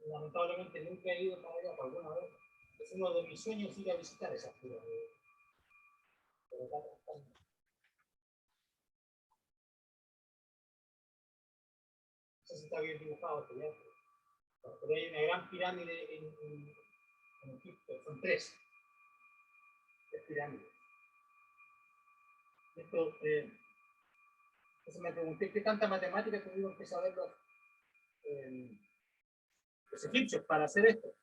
Lamentablemente nunca he ido para allá, por alguna vez. Es uno de mis sueños ir a visitar esas pirámides. Pero no sé si está bien dibujado esto, ¿ya? Pero hay una gran pirámide en Egipto, son 3 pirámides. Entonces me pregunté qué tanta matemática tuvieron que saber los egipcios para hacer esto.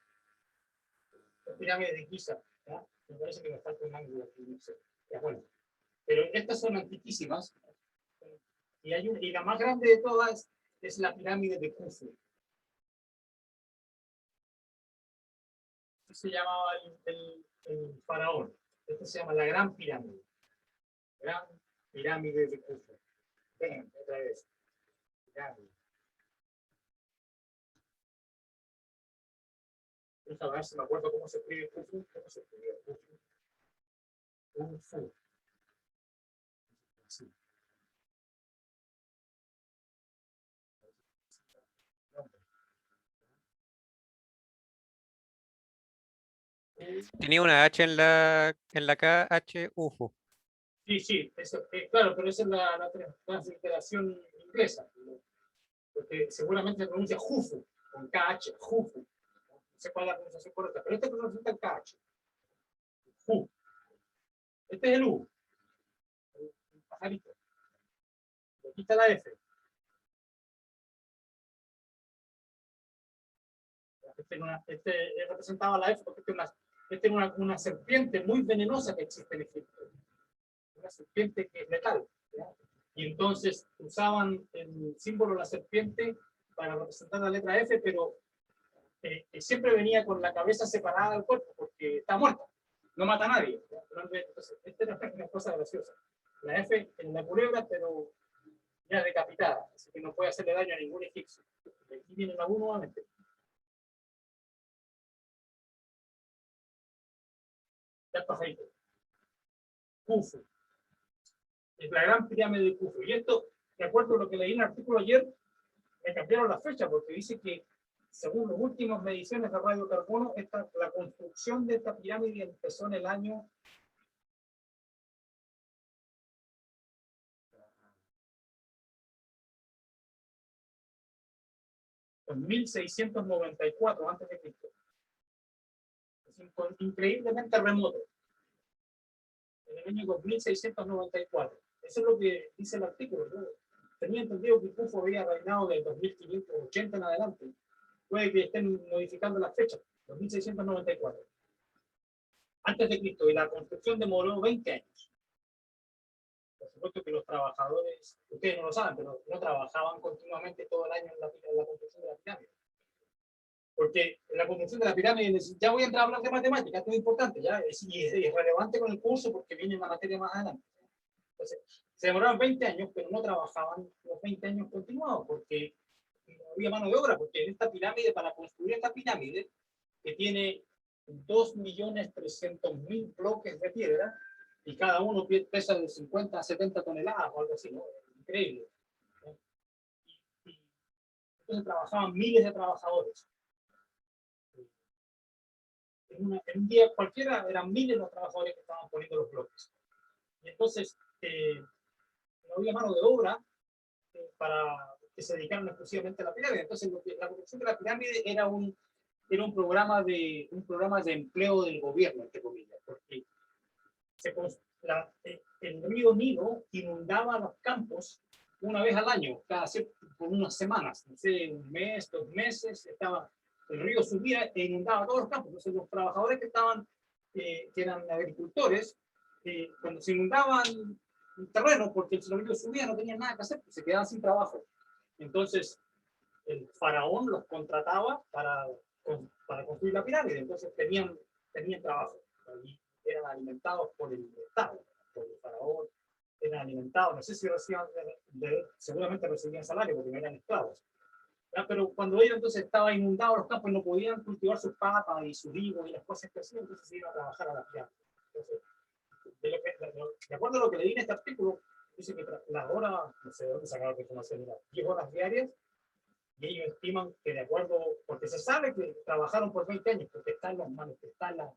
Las pirámides de Giza, ¿ya? Me parece que me falta un ángulo aquí, no sé. Ya, bueno. Pero estas son antiquísimas. Y la más grande de todas es la pirámide de Khufu. Se llamaba el faraón. Este se llama la Gran Pirámide. Gran Pirámide de Khufu. Ven, otra vez. Pirámide. Vamos a ver si me acuerdo cómo se escribe Khufu. ¿Cómo se escribe Khufu? Khufu. Sí. Tenía una H en la KH, UFO. Sí, eso, claro, pero esa es la transliteración inglesa. Porque seguramente se pronuncia Jufu, con KH, Jufu. No sé cuál es la pronunciación correcta, pero este pronuncia el KH. Ju. Este es el U. El pajarito. Aquí está la F. Este representaba la F porque este es una serpiente muy venenosa que existe en Egipto. Una serpiente que es letal, ¿ya? Y entonces usaban el símbolo de la serpiente para representar la letra F, pero siempre venía con la cabeza separada del cuerpo porque está muerta, no mata a nadie. Entonces, esta es una cosa graciosa. La F en la culebra, pero ya decapitada, así que no puede hacerle daño a ningún egipcio. Aquí viene la U nuevamente. Ya pajarito. Khufu. Es la gran pirámide de Khufu. Y esto, de acuerdo a lo que leí en el artículo ayer, me cambiaron la fecha porque dice que, según las últimas mediciones de radiocarbono, la construcción de esta pirámide empezó en el año 1694 antes de Cristo. Es increíblemente remoto. En el año 2694. Eso es lo que dice el artículo. ¿No? Tenía entendido que Khufu había reinado del 2580 en adelante. Puede que estén modificando las fechas. 2694. Antes de Cristo. Y la construcción demoró 20 años. Por supuesto que los trabajadores, ustedes no lo saben, pero no trabajaban continuamente todo el año en la construcción de la pirámide. Porque en la construcción de la pirámide, ya voy a entrar a hablar de matemáticas, esto es importante, ya es relevante con el curso porque viene una materia más adelante. Entonces, se demoraron 20 años, pero no trabajaban los 20 años continuados porque no había mano de obra, porque en esta pirámide, para construir esta pirámide, que tiene 2.300.000 bloques de piedra, y cada uno pesa de 50 a 70 toneladas o algo así, ¿no? Increíble. Y entonces trabajaban miles de trabajadores. En un día cualquiera eran miles los trabajadores que estaban poniendo los bloques. Y entonces no había mano de obra para que se dedicaran exclusivamente a la pirámide. Entonces la construcción de la pirámide era un programa de empleo del gobierno, entre comillas, porque el río Nilo inundaba los campos una vez al año, por unas semanas, no sé, un mes, 2 meses, el río subía e inundaba todos los campos. Entonces los trabajadores que estaban que eran agricultores, cuando se inundaban el terreno, porque el tsunami subía, no tenían nada que hacer, pues se quedaban sin trabajo. Entonces, el faraón los contrataba para construir la pirámide, entonces tenían trabajo, y eran alimentados por el Estado, por el faraón, eran alimentados, no sé si recibían, seguramente recibían salario porque no eran esclavos. ¿Ya? Pero cuando ellos entonces estaban inundados los campos, no podían cultivar sus papas y sus higos y las cosas que hacían, entonces se iban a trabajar a la pirámide. Entonces, de acuerdo a lo que leí en este artículo, dice que las horas, no sé de dónde sacaron la información, era 10 horas diarias, y ellos estiman que de acuerdo, porque se sabe que trabajaron por 20 años, porque está en los está la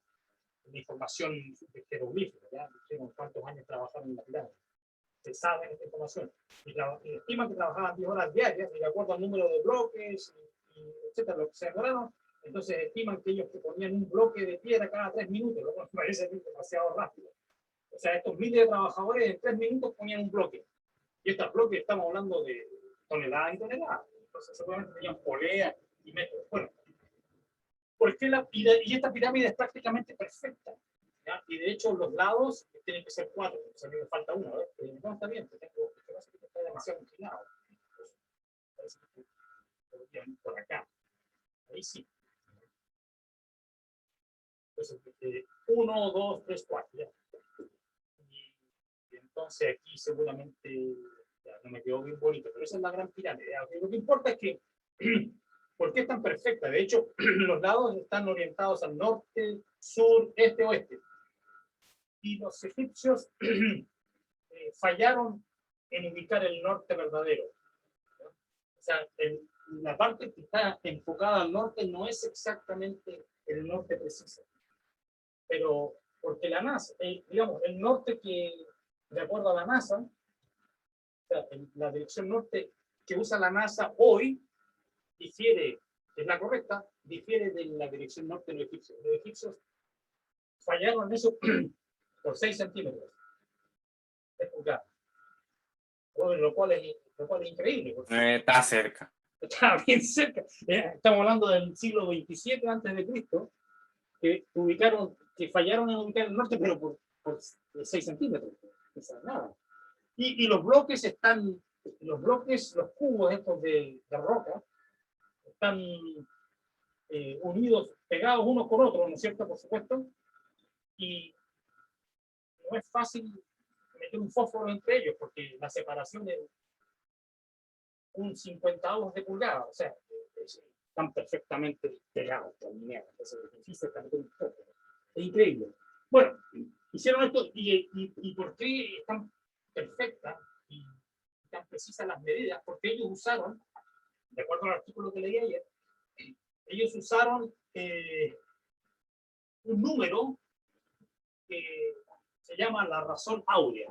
información de jeroglíficos, ya dijeron cuántos años trabajaron en la pirámide. Se sabe esta información. Y estiman que trabajaban 10 horas diarias, y de acuerdo al número de bloques, etcétera, lo que se acordaron, entonces estiman que ellos que ponían un bloque de piedra cada 3 minutos, lo cual me parece demasiado rápido. O sea, estos miles de trabajadores en 3 minutos ponían un bloque. Y estos bloques estamos hablando de toneladas y toneladas. Entonces seguramente tenían poleas y metros. Bueno, ¿por qué y esta pirámide es prácticamente perfecta? ¿Ya? Y de hecho los lados tienen que ser 4. O sea, a mí me falta uno. No, está bien, que está demasiado inclinado. Por acá. Ahí sí. Entonces, 1, 2, 3, 4. ¿Ya? Y entonces aquí seguramente ya no me quedó bien bonito, pero esa es la gran pirámide. Lo que importa es que, ¿por qué es tan perfecta? De hecho, los lados están orientados al norte, sur, este, oeste. Y los egipcios fallaron en ubicar el norte verdadero. O sea, la parte que está enfocada al norte no es exactamente el norte preciso. Pero porque la NASA, digamos, el norte que, de acuerdo a la NASA, o sea, la dirección norte que usa la NASA hoy difiere, es la correcta, difiere de la dirección norte de los egipcios. Los egipcios fallaron en eso por 6 centímetros. Es pulgada. Lo cual es increíble. Está cerca. Está bien cerca. Estamos hablando del siglo XXVII antes de Cristo, que fallaron en ubicar el norte, pero por 6 centímetros. No es nada. Y los bloques los cubos estos de roca, están unidos, pegados unos con otros, ¿no es cierto? Por supuesto. Y no es fácil meter un fósforo entre ellos, porque la separación es un 50avo de pulgada, o sea, están perfectamente pegados, alineados. Es difícil meter un fósforo. Es increíble. Bueno, hicieron esto, y ¿por qué es tan perfecta y tan precisas las medidas? Porque ellos usaron, de acuerdo al artículo que leí ayer, ellos usaron un número que se llama la razón áurea.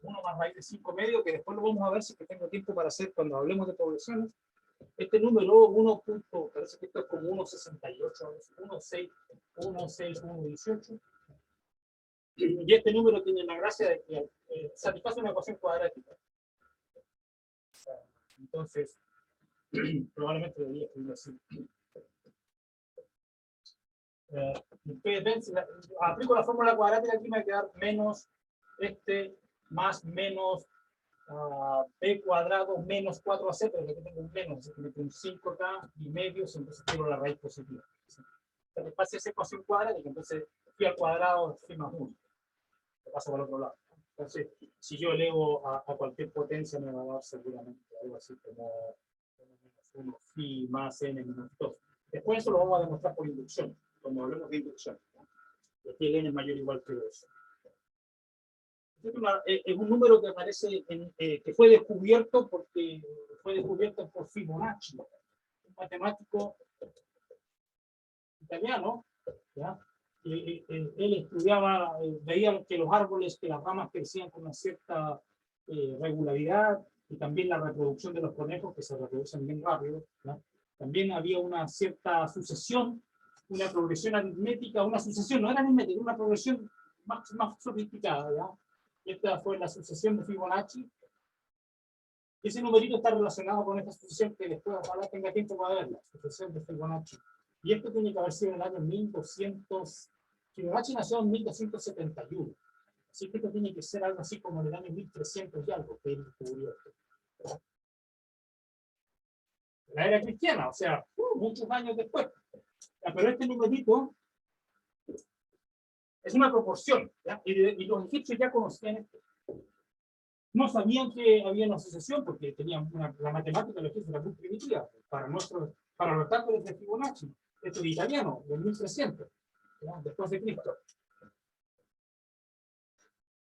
1 más raíz de 5 medio, que después lo vamos a ver si tengo tiempo para hacer cuando hablemos de poblaciones. Este número 1. Parece que esto es como 1,68, 1,18. Y este número tiene la gracia de que satisface una ecuación cuadrática. Entonces, probablemente debería escribirlo así. Aplico la fórmula cuadrática, aquí me va a quedar menos más menos b cuadrado menos 4ac, pero aquí tengo un menos, así que meto un 5 acá y medio, entonces quiero la raíz positiva. Se me pasa esa ecuación cuadrática, entonces phi al cuadrado es phi más 1. Lo paso por el otro lado. Entonces, si yo elevo a cualquier potencia, me va a dar seguramente algo así como menos 1 phi más n menos 2. Después eso lo vamos a demostrar por inducción, cuando hablemos de inducción. Y aquí el n es mayor o igual que 2. Es un número que aparece, que fue descubierto por Fibonacci, un matemático italiano, ¿ya? Él estudiaba, veía que los árboles, que las ramas crecían con una cierta regularidad, y también la reproducción de los conejos, que se reproducen bien rápido, ¿ya? También había una cierta sucesión, una progresión aritmética, una sucesión, no era aritmética, una progresión más sofisticada, ¿ya? Esta fue la sucesión de Fibonacci. Ese numerito está relacionado con esta sucesión que después ojalá tenga tiempo para ver, la sucesión de Fibonacci. Y esto tiene que haber sido en el año 1200. Fibonacci nació en 1271. Así que esto tiene que ser algo así como en el año 1300 y algo que él descubrió esto. La era cristiana, o sea, muchos años después. Pero este numerito es una proporción, ¿ya? Y los egipcios ya conocían esto. No sabían que había una asociación porque tenían la matemática de los egipcios era muy primitiva para los cálculos de Fibonacci. Esto es italiano, del 1300, ¿ya? Después de Cristo.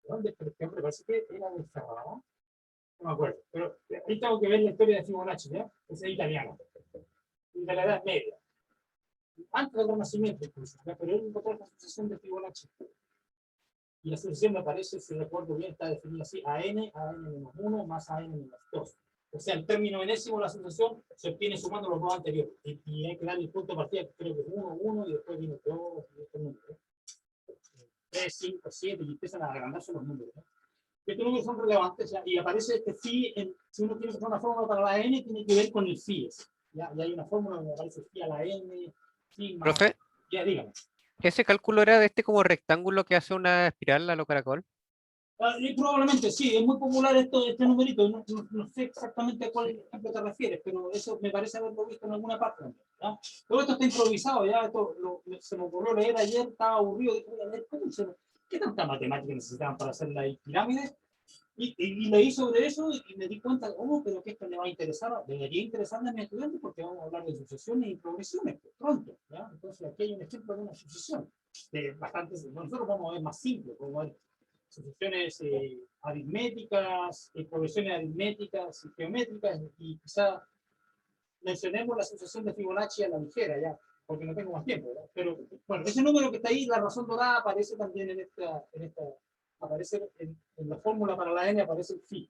¿Dónde, por ejemplo? Parece que era de Ferrara. No me acuerdo, pero ahí tengo que ver la historia de Fibonacci, ¿ya? Ese es italiano, de la Edad Media, antes del Renacimiento incluso, ¿ya? Pero él encontró la asociación de Fibonacci. Y la asociación me parece, si recuerdo bien, está definida así, AN-1 más AN-2. O sea, el término enésimo de la asociación se obtiene sumando los dos anteriores. Y hay que darle el punto de partida, creo que es 1, 1, y después viene 2, y este número. 3, 5, 7, y empiezan a agrandarse los números, ¿no? Estos números son relevantes, ¿ya? Y aparece este phi, si uno quiere hacer una fórmula para la n, tiene que ver con el phi. ¿Ya? Y hay una fórmula donde aparece phi a la n, phi más... Profe, Ya, dígame. ¿ese cálculo era de este como rectángulo que hace una espiral a lo caracol? Y probablemente sí, es muy popular este numerito, no sé exactamente a cuál ejemplo te refieres, pero eso me parece haberlo visto en alguna parte. ¿Ya? Todo esto está improvisado, ya esto se me ocurrió leer ayer, estaba aburrido, dije, voy a leer, ¿qué tanta matemática necesitaban para hacer la pirámide? Y leí sobre eso y me di cuenta, pero que esto le va a interesar, debería interesarle a mis estudiantes porque vamos a hablar de sucesiones y progresiones pronto, ¿ya? Entonces aquí hay un ejemplo de una sucesión, nosotros vamos a ver más simple, vamos a ver sucesiones aritméticas, progresiones aritméticas y geométricas, y quizá mencionemos la sucesión de Fibonacci a la ligera, ya, porque no tengo más tiempo, ¿verdad? Pero bueno, ese número que está ahí, la razón dorada, aparece también en esta aparece en la fórmula para la n, aparece el phi.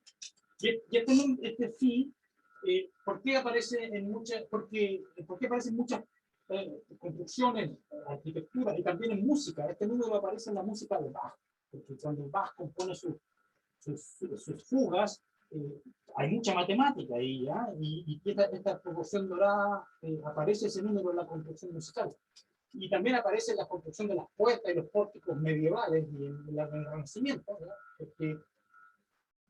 Y este phi, ¿por qué aparece en muchas, por qué aparece en muchas construcciones, arquitectura y también en música? Este número aparece en la música de Bach, porque cuando Bach compone sus fugas, hay mucha matemática ahí, ¿ya? Y esta proporción dorada, aparece ese número en la construcción musical. Y también aparece en la construcción de las puertas y los pórticos medievales y en el Renacimiento, que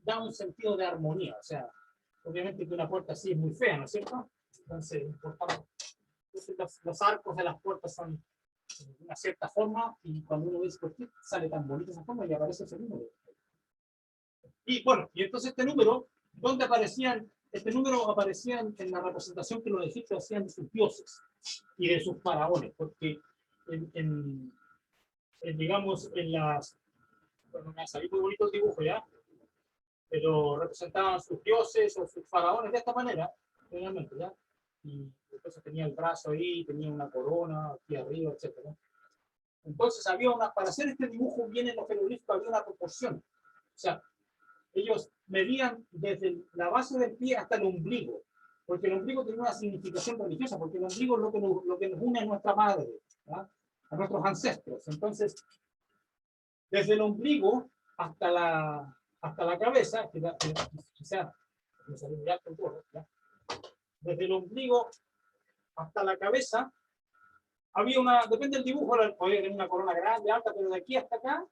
da un sentido de armonía. O sea, obviamente que una puerta así es muy fea, ¿no es cierto? Entonces, los arcos de las puertas son de una cierta forma, y cuando uno dice por qué sale tan bonita esa forma, y aparece ese número. Y bueno, y entonces este número, ¿dónde aparecían? Este número aparecía en la representación que los egipcios hacían de sus dioses y de sus faraones, porque digamos, en las... Bueno, me ha salido muy bonito el dibujo ya, pero representaban sus dioses o sus faraones de esta manera, generalmente, ¿ya? Y entonces tenía el brazo ahí, tenía una corona aquí arriba, etc. Entonces había para hacer este dibujo bien en los jeroglíficos había una proporción. O sea, ellos medían desde la base del pie hasta el ombligo, porque el ombligo tiene una significación religiosa, porque el ombligo es lo que nos une a nuestra madre, ¿ya? A nuestros ancestros. Entonces, desde el ombligo hasta la cabeza, quizás desde el ombligo hasta la cabeza, había depende del dibujo, podía tener una corona grande, alta, pero de aquí hasta acá,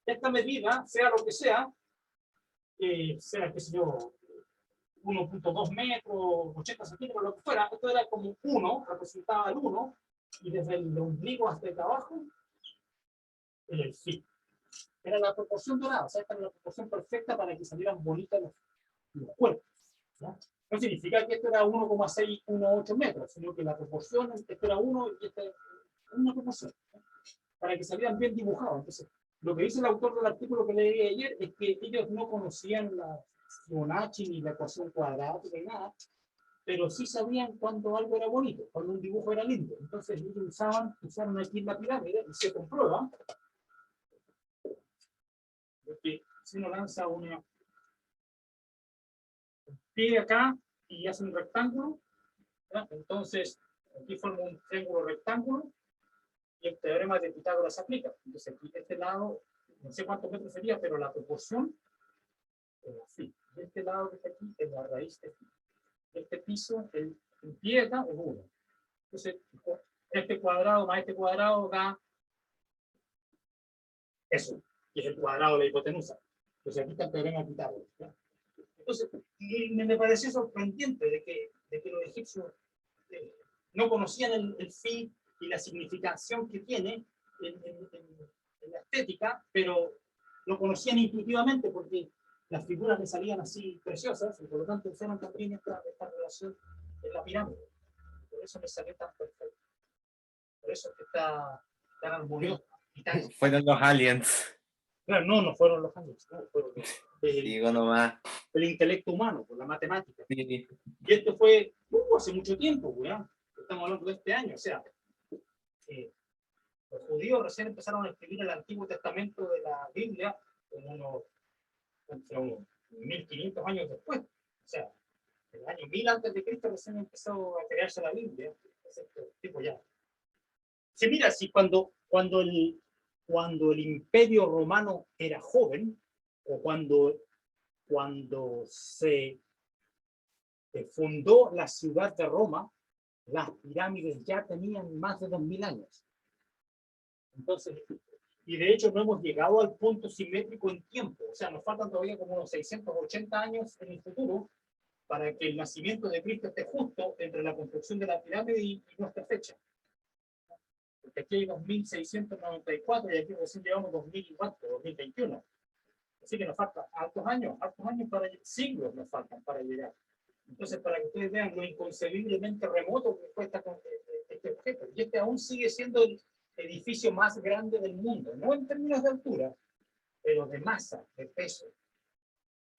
esta medida, sea lo que sea, qué sé yo, 1.2 metros, 80 centímetros, lo que fuera, esto era como 1, representaba el 1, y desde el ombligo hasta el abajo, el phi. Era la proporción dorada, o sea, esta era la proporción perfecta para que salieran bonitas los cuerpos, ¿ya? No significa que esto era 1,618 metros, sino que la proporción, esto era 1 y esta era una proporción, ¿ya? Para que salieran bien dibujados. Entonces, lo que dice el autor del artículo que leí ayer es que ellos no conocían la Fibonacci ni la ecuación cuadrática ni nada, pero sí sabían cuando algo era bonito, cuando un dibujo era lindo. Entonces ellos usaron aquí la pirámide y se comprueba que si uno lanza un pie acá y hace un rectángulo, ¿ya? Entonces aquí forma un triángulo rectángulo y el teorema de Pitágoras se aplica. Entonces aquí este lado, no sé cuántos metros sería, pero la proporción es así. De este lado que está aquí es la raíz de aquí. Este piso, el pie acá es 1. Entonces, Este cuadrado más este cuadrado da eso, que es el cuadrado de la hipotenusa. Entonces aquí está el teorema de Pitágoras. Entonces, y me pareció sorprendente de que los egipcios no conocían el phi y la significación que tiene en la estética, pero lo conocían intuitivamente porque las figuras le salían así preciosas y por lo tanto usaron también esta relación en la pirámide. Por eso me salió tan perfecto. Por eso es que está tan armonioso. Fueron los aliens. Claro, no fueron los años, no, fueron Digo nomás. el intelecto humano, por la matemática. Sí. Y esto fue hace mucho tiempo, ¿verdad? Estamos hablando de este año, o sea, los judíos recién empezaron a escribir el Antiguo Testamento de la Biblia entre unos 1500 años después. O sea, el año 1000 antes de Cristo recién empezó a crearse la Biblia. Tipo ya. Sí, mira, si cuando el Imperio Romano era joven, o cuando se fundó la ciudad de Roma, las pirámides ya tenían más de 2000 años. Entonces, y de hecho no hemos llegado al punto simétrico en tiempo, o sea, nos faltan todavía como unos 680 años en el futuro para que el nacimiento de Cristo esté justo entre la construcción de la pirámide y nuestra fecha. Porque aquí hay 2694 y aquí recién llevamos 2021. Así que nos faltan altos años para siglos nos faltan para llegar. Entonces, para que ustedes vean lo inconcebiblemente remoto que fue este objeto. Y este aún sigue siendo el edificio más grande del mundo, no en términos de altura, pero de masa, de peso.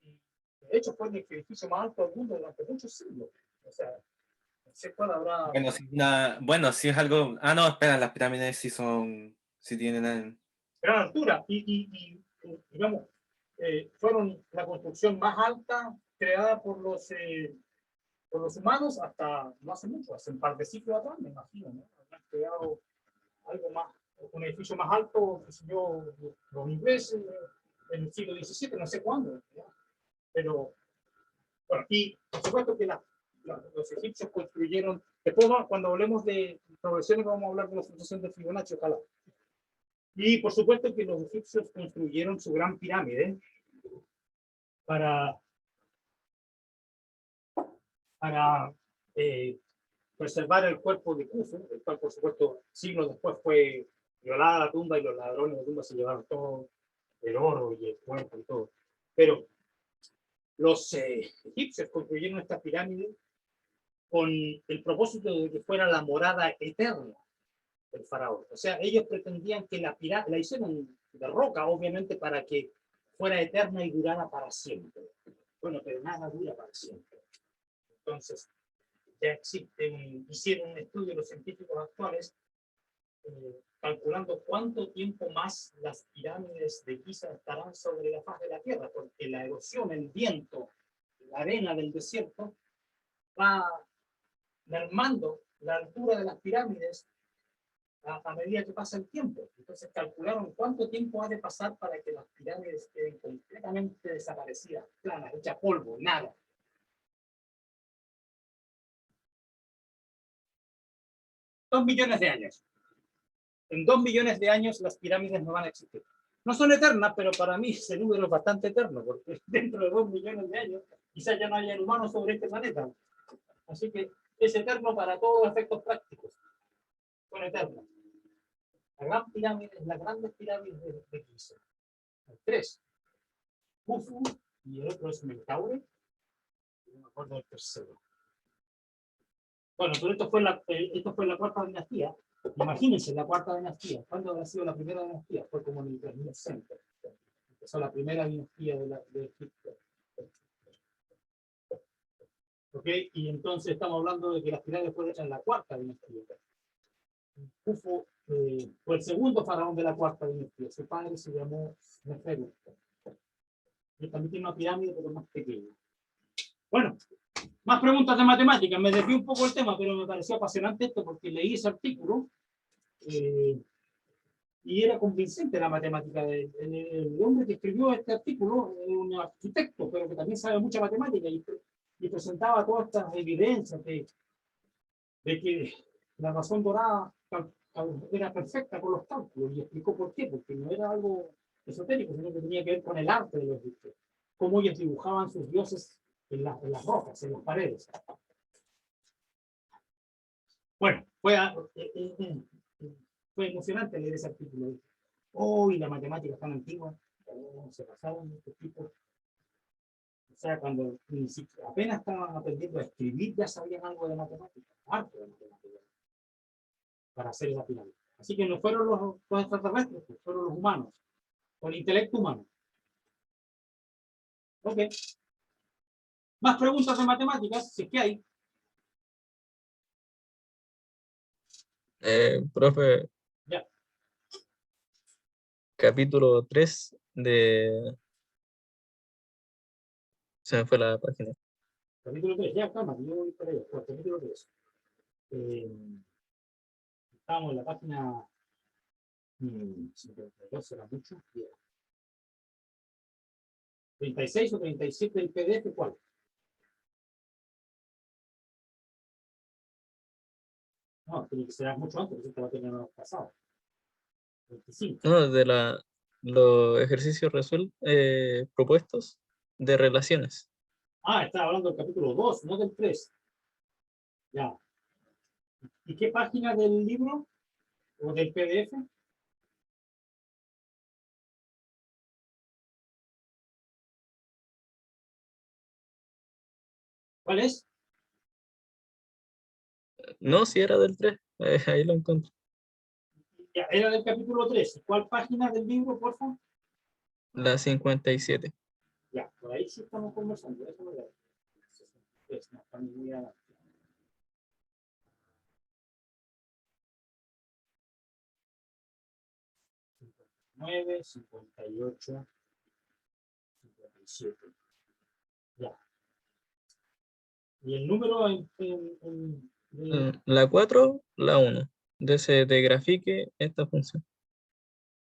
Y de hecho, fue el edificio más alto del mundo durante muchos siglos. O sea, no sé cuál habrá. Bueno, si es algo. Ah, no, espera, las pirámides sí tienen. Gran altura. Y digamos, fueron la construcción más alta creada por los humanos hasta no hace mucho, hace un par de siglos atrás, me imagino, ¿no? Han creado algo más, un edificio más alto, que se yo, los ingleses en el siglo XVII, no sé cuándo, ¿no? Pero, bueno, y por supuesto que los egipcios construyeron, después cuando hablemos de progresiones vamos a hablar de la sucesión de Fibonacci, ojalá. Y por supuesto que los egipcios construyeron su gran pirámide para preservar el cuerpo de Khufu, el cual por supuesto siglos después fue violada la tumba y los ladrones de la tumba se llevaron todo el oro y el cuerpo y todo. Pero los egipcios construyeron esta pirámide con el propósito de que fuera la morada eterna del faraón. O sea, ellos pretendían que la pirámide, la hicieron de roca, obviamente, para que fuera eterna y durara para siempre. Bueno, pero nada dura para siempre. Entonces, ya hicieron un estudio los científicos actuales calculando cuánto tiempo más las pirámides de Giza estarán sobre la faz de la Tierra, porque la erosión, el viento, la arena del desierto va mermando la altura de las pirámides a medida que pasa el tiempo. Entonces calcularon cuánto tiempo ha de pasar para que las pirámides queden completamente desaparecidas, planas, hechas polvo, nada. $2 millones de años. En 2 millones de años las pirámides no van a existir. No son eternas, pero para mí ese número es bastante eterno, porque dentro de 2 millones de años quizás ya no haya humanos sobre este planeta. Así que es eterno para todos los efectos prácticos. Son eternas. La gran pirámide es las grandes pirámides de Giza. Hay 3. Khufu y el otro es Menkaure. No me acuerdo del tercero. Bueno, pero esto fue la cuarta dinastía. Imagínense la cuarta dinastía. ¿Cuándo habrá sido la primera dinastía? Fue como en el 3000. Empezó la primera dinastía de Egipto. ¿Ok? Y entonces estamos hablando de que las pirámides fueron hechas en la cuarta dinastía. Khufu fue el segundo faraón de la cuarta dinastía. Su padre se llamó Neferu. Y también tiene una pirámide, pero más pequeña. Bueno, más preguntas de matemáticas. Me desvié un poco el tema, pero me pareció apasionante esto porque leí ese artículo y era convincente la matemática. El hombre que escribió este artículo es un arquitecto, pero que también sabe mucha matemática y presentaba todas estas evidencias de que La razón dorada era perfecta con los cálculos y explicó por qué, porque no era algo esotérico, sino que tenía que ver con el arte de los egipcios, cómo ellos dibujaban sus dioses en las rocas, en las paredes. Bueno, fue emocionante leer ese artículo. Oh, y la matemática es tan antigua. Oh, se pasaron estos tipos. O sea, cuando apenas estaban aprendiendo a escribir, ya sabían algo de matemática, arte de matemática, para hacer esa pirámide. Así que no fueron los extraterrestres, pues, fueron los humanos, con el intelecto humano. Ok. Más preguntas de matemáticas, si es que hay. Profe, Ya. capítulo 3 de... Se me fue la página. Capítulo 3, ya, calma, yo voy para allá. Pues, capítulo 3. Estamos en la página 52, será mucho. 36 o 37 del PDF, ¿cuál? No, tiene que ser mucho antes, porque esto va a tener los pasados. 25. No, de los ejercicios propuestos de relaciones. Ah, estaba hablando del capítulo 2, no del 3. Ya. ¿Y qué página del libro? ¿O del PDF? ¿Cuál es? No, si era del 3, ahí lo encontré. Ya, era del capítulo 3. ¿Cuál página del libro, por favor? La 57. Ya, por ahí sí estamos conversando. Eso me da. No, está muy adelante. 9, 58, 57. Ya. ¿Y el número La 4, la 1. De grafique esta función.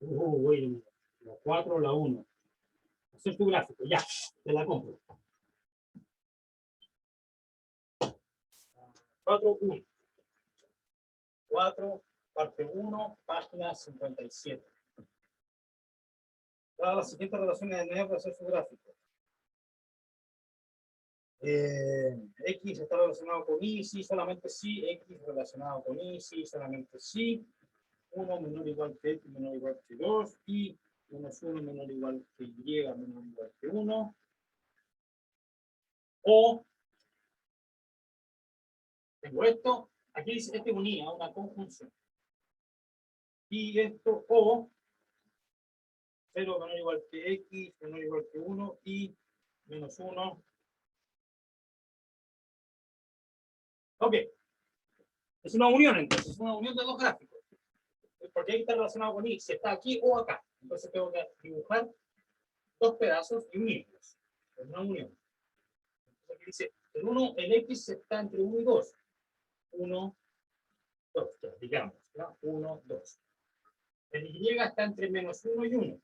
wait a minute. La 4, la 1. Hacer tu gráfico, ya, te la compro. 4, 1. 4, parte 1, página 57. Todas las siguientes relaciones de nuevo para hacer su gráfico. X está relacionado con Y, sí, solamente sí. X relacionado con Y, sí, solamente sí. 1 menor o igual que X menor o igual que 2. Y menos 1 menor o igual que Y menor o igual que 1. O tengo esto. Aquí dice este unía, una conjunción. Y esto o 0 menor o igual que X menor o igual que 1 y menos 1. Ok. Es una unión entonces, es una unión de dos gráficos. Porque ahí está relacionado con Y, si está aquí o acá. Entonces tengo que dibujar dos pedazos y unirlos. Es una unión. Entonces aquí dice, el X está entre 1 y 2. 1, 2, digamos. 1, 2. El Y está entre menos 1 y 1.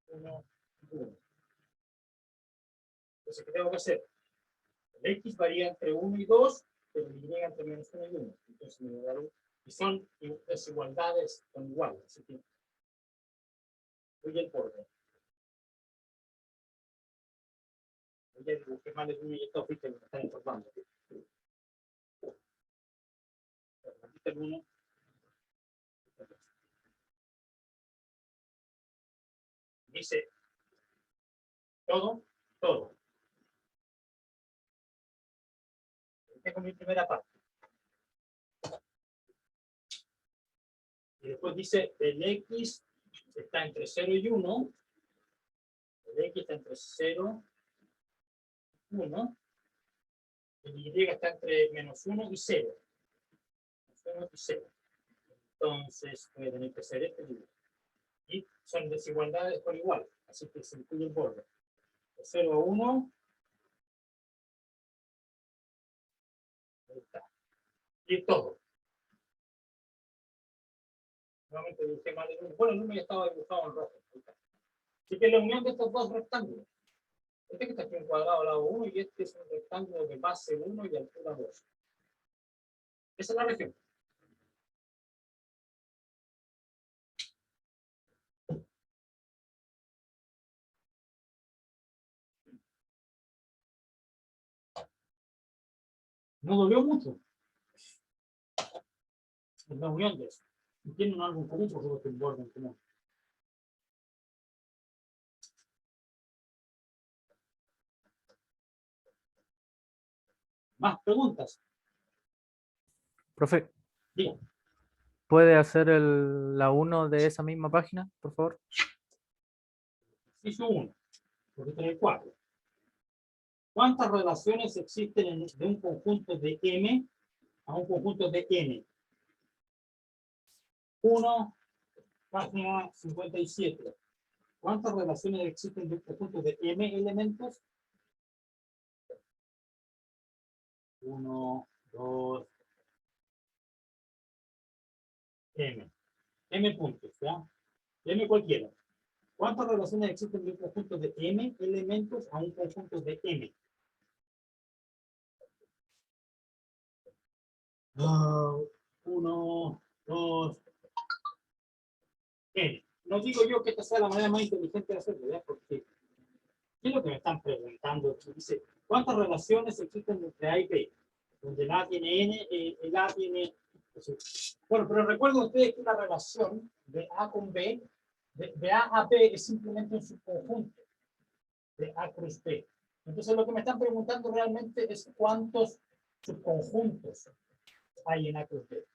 1, 1. Entonces, ¿qué tengo que hacer? El X varía entre 1 y 2, pero el Y entre menos 1 y 1. Entonces me voy a dar y son desigualdades con iguales. Así que voy al borde. Voy a dibujar mal el 1 y esto, viste, me están informando. El 1. Dice todo, todo. Tengo mi primera parte. Y después dice el X está entre 0 y 1. El X está entre 0 y 1. El Y está entre menos 1 y 0. Menos 1 y 0. Entonces voy a tener que hacer este dibujo. Y son desigualdades por igual. Así que se incluye el borde. De 0 a 1. Ahí está. Y todo. Nuevamente dibujé mal el 1. Bueno, el 1 ya estaba dibujado en rojo. Así que la unión de estos dos rectángulos. Este que está aquí en cuadrado al lado 1 y este es un rectángulo de base 1 y altura 2. Esa es la región. No dolió mucho. Es la unión de eso. Y tienen algo en común, por supuesto, un borde en común. ¿Más preguntas? Profe, Diga. ¿puede hacer la 1 de esa misma página, por favor? Hizo 1, porque tiene 4. ¿Cuántas relaciones existen de un conjunto de M a un conjunto de N? 1, página 57. ¿Cuántas relaciones existen de un conjunto de M elementos? 1, 2, M. M puntos, ¿ya? M cualquiera. ¿Cuántas relaciones existen de un conjunto de M elementos a un conjunto de M? 1, 2, N. No digo yo que esta sea la manera más inteligente de hacerlo, ¿ya? Porque ¿qué es lo que me están preguntando? Dice, ¿cuántas relaciones existen entre A y B? Donde el A tiene N, el A tiene... Bueno, pero recuerden ustedes que la relación de A con B, de A a B es simplemente un subconjunto de A cruz B. Entonces lo que me están preguntando realmente es cuántos subconjuntos hay en A cruz B.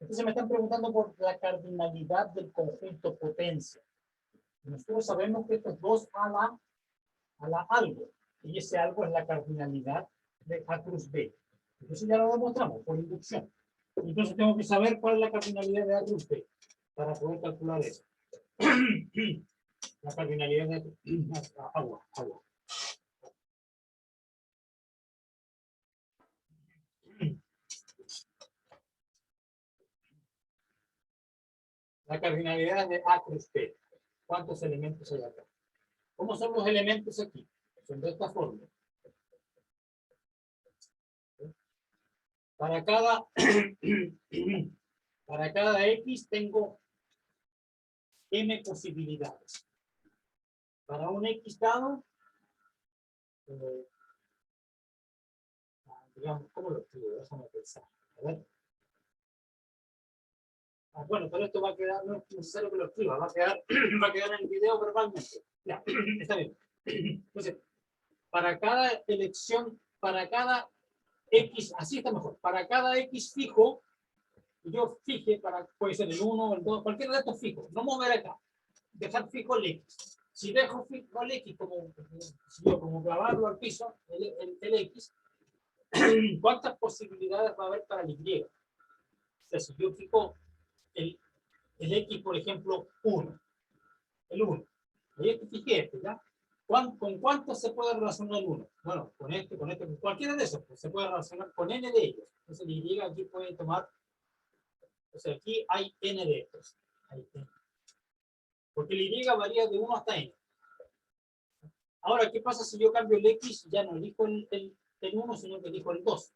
Entonces me están preguntando por la cardinalidad del conjunto potencia. Nosotros sabemos que estos dos a la algo, y ese algo es la cardinalidad de A cruz B. Entonces ya lo demostramos por inducción. Entonces tengo que saber cuál es la cardinalidad de A cruz B para poder calcular eso. La cardinalidad de agua. La cardinalidad de A cruz B. ¿Cuántos elementos hay acá? ¿Cómo son los elementos aquí? Son de esta forma. Para cada X tengo M posibilidades. Para un X dado, digamos, ¿cómo lo escribo? Déjame pensar. A ver. Bueno, pero esto va a quedar, no es necesario que lo escriba, va a quedar en el video verbalmente. Ya, está bien. Entonces, para cada elección, para cada X, así está mejor, para cada X fijo, yo fije, puede ser el 1, el 2, cualquiera de estos fijos, no mover acá, dejar fijo el X. Si dejo fijo el X, como clavarlo al piso, el X, ¿cuántas posibilidades va a haber para el Y? O sea, si yo fijo el X, por ejemplo, 1, el 1, y este fijé este, ¿ya? ¿Con cuántos se puede relacionar el 1? Bueno, con cualquiera de esos, pues, se puede relacionar con N de ellos. Entonces, el Y aquí puede tomar, o sea, aquí hay N de estos. Porque el Y varía de 1 hasta N. Ahora, ¿qué pasa si yo cambio el X? Ya no elijo el 1, sino que elijo el 2.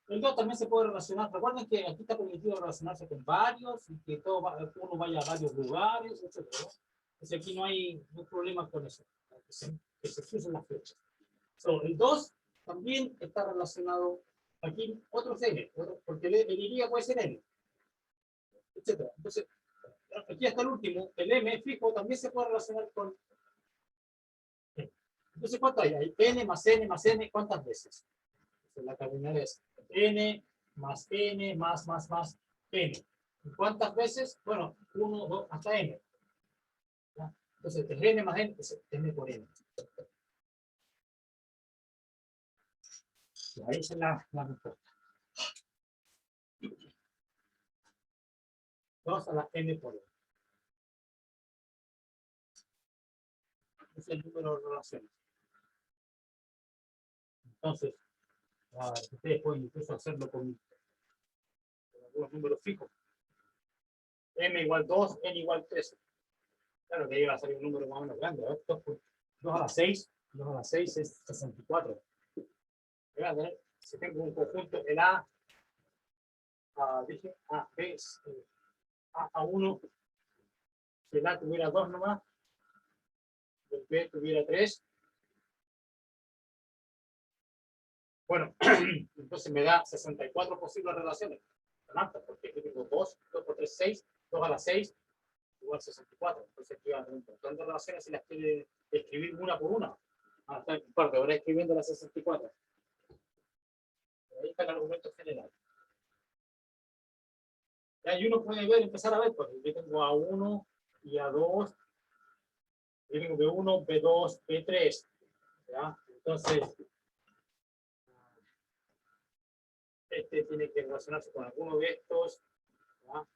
El 2 también se puede relacionar. Recuerden que aquí está permitido relacionarse con varios y que uno vaya a varios lugares, etc. Entonces aquí no hay problema con eso. Que se crucen las flechas. El 2 también está relacionado. Aquí otros N, porque el Y puede ser N, etc. Entonces, aquí hasta el último, el M fijo también se puede relacionar con N. Entonces, ¿cuánto hay? Hay N más N más N, ¿cuántas veces? Entonces, la cardinalidad es N más N más N. ¿Y cuántas veces? Bueno, 1, 2, hasta N. ¿Ya? Entonces, es N más N, es N por N. Y ahí es la respuesta. 2 a la N por N. Es el número de relaciones. Entonces, ustedes pueden incluso hacerlo con algunos números fijos. M igual 2, N igual 3. Claro que ahí va a salir un número más o menos grande. 2 a la 6. 2 a la 6 es 64. Si tengo un conjunto, el A dije B, A1, que el A tuviera 2 nomás, el B tuviera 3. Bueno, entonces me da 64 posibles relaciones. Porque aquí tengo 2 por 3, 6, 2 a la 6, igual 64. Entonces aquí van a tener un montón de relaciones si las quiere escribir una por una. Hasta un par de horas escribiendo las 64. Ahí está el argumento general. Y uno puede ver, empezar a ver, pues yo tengo A1 y A2, yo tengo B1, B2, B3. ¿Ya? Entonces, este tiene que relacionarse con alguno de estos. ¿Ya?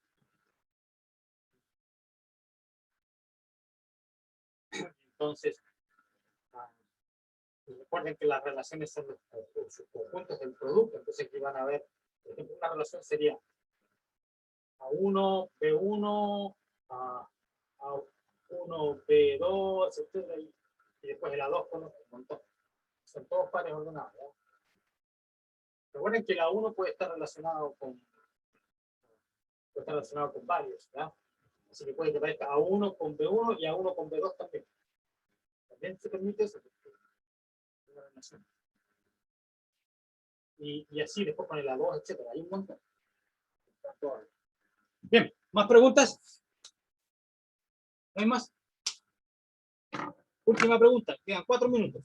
Entonces, recuerden que las relaciones son los conjuntos del producto. Entonces, aquí van a ver, por ejemplo, una relación sería A1, B1, A1, B2, etc. Y después el A2 con un montón. Son todos pares ordenados. ¿Ya? Recuerden que el A1 puede estar relacionado con varios. ¿Ya? Así que puede que aparezca A1 con B1 y A1 con B2 también. También se permite eso. Una relación. Y así después con el A2, etc. Hay un montón. Bien, ¿más preguntas? ¿No hay más? Última pregunta, quedan 4 minutos.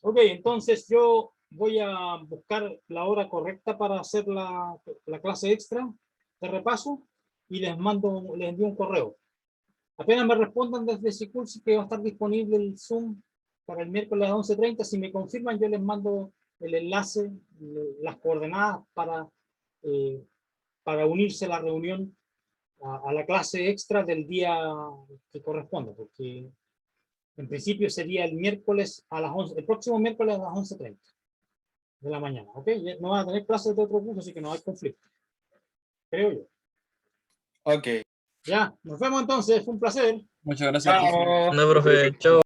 Ok, entonces yo voy a buscar la hora correcta para hacer la clase extra de repaso y les envío un correo. Apenas me respondan desde Sicursi que va a estar disponible el Zoom para el miércoles a 11:30, si me confirman yo les mando el enlace, las coordenadas para unirse a la reunión, a la clase extra del día que corresponda, porque en principio sería el miércoles a las 11, el próximo miércoles a las 11:30 de la mañana, ¿ok? No van a tener clases de otro curso, así que no hay conflicto, creo yo. Ok. Ya, nos vemos entonces, fue un placer. Muchas gracias. Chao. No, profe, chao.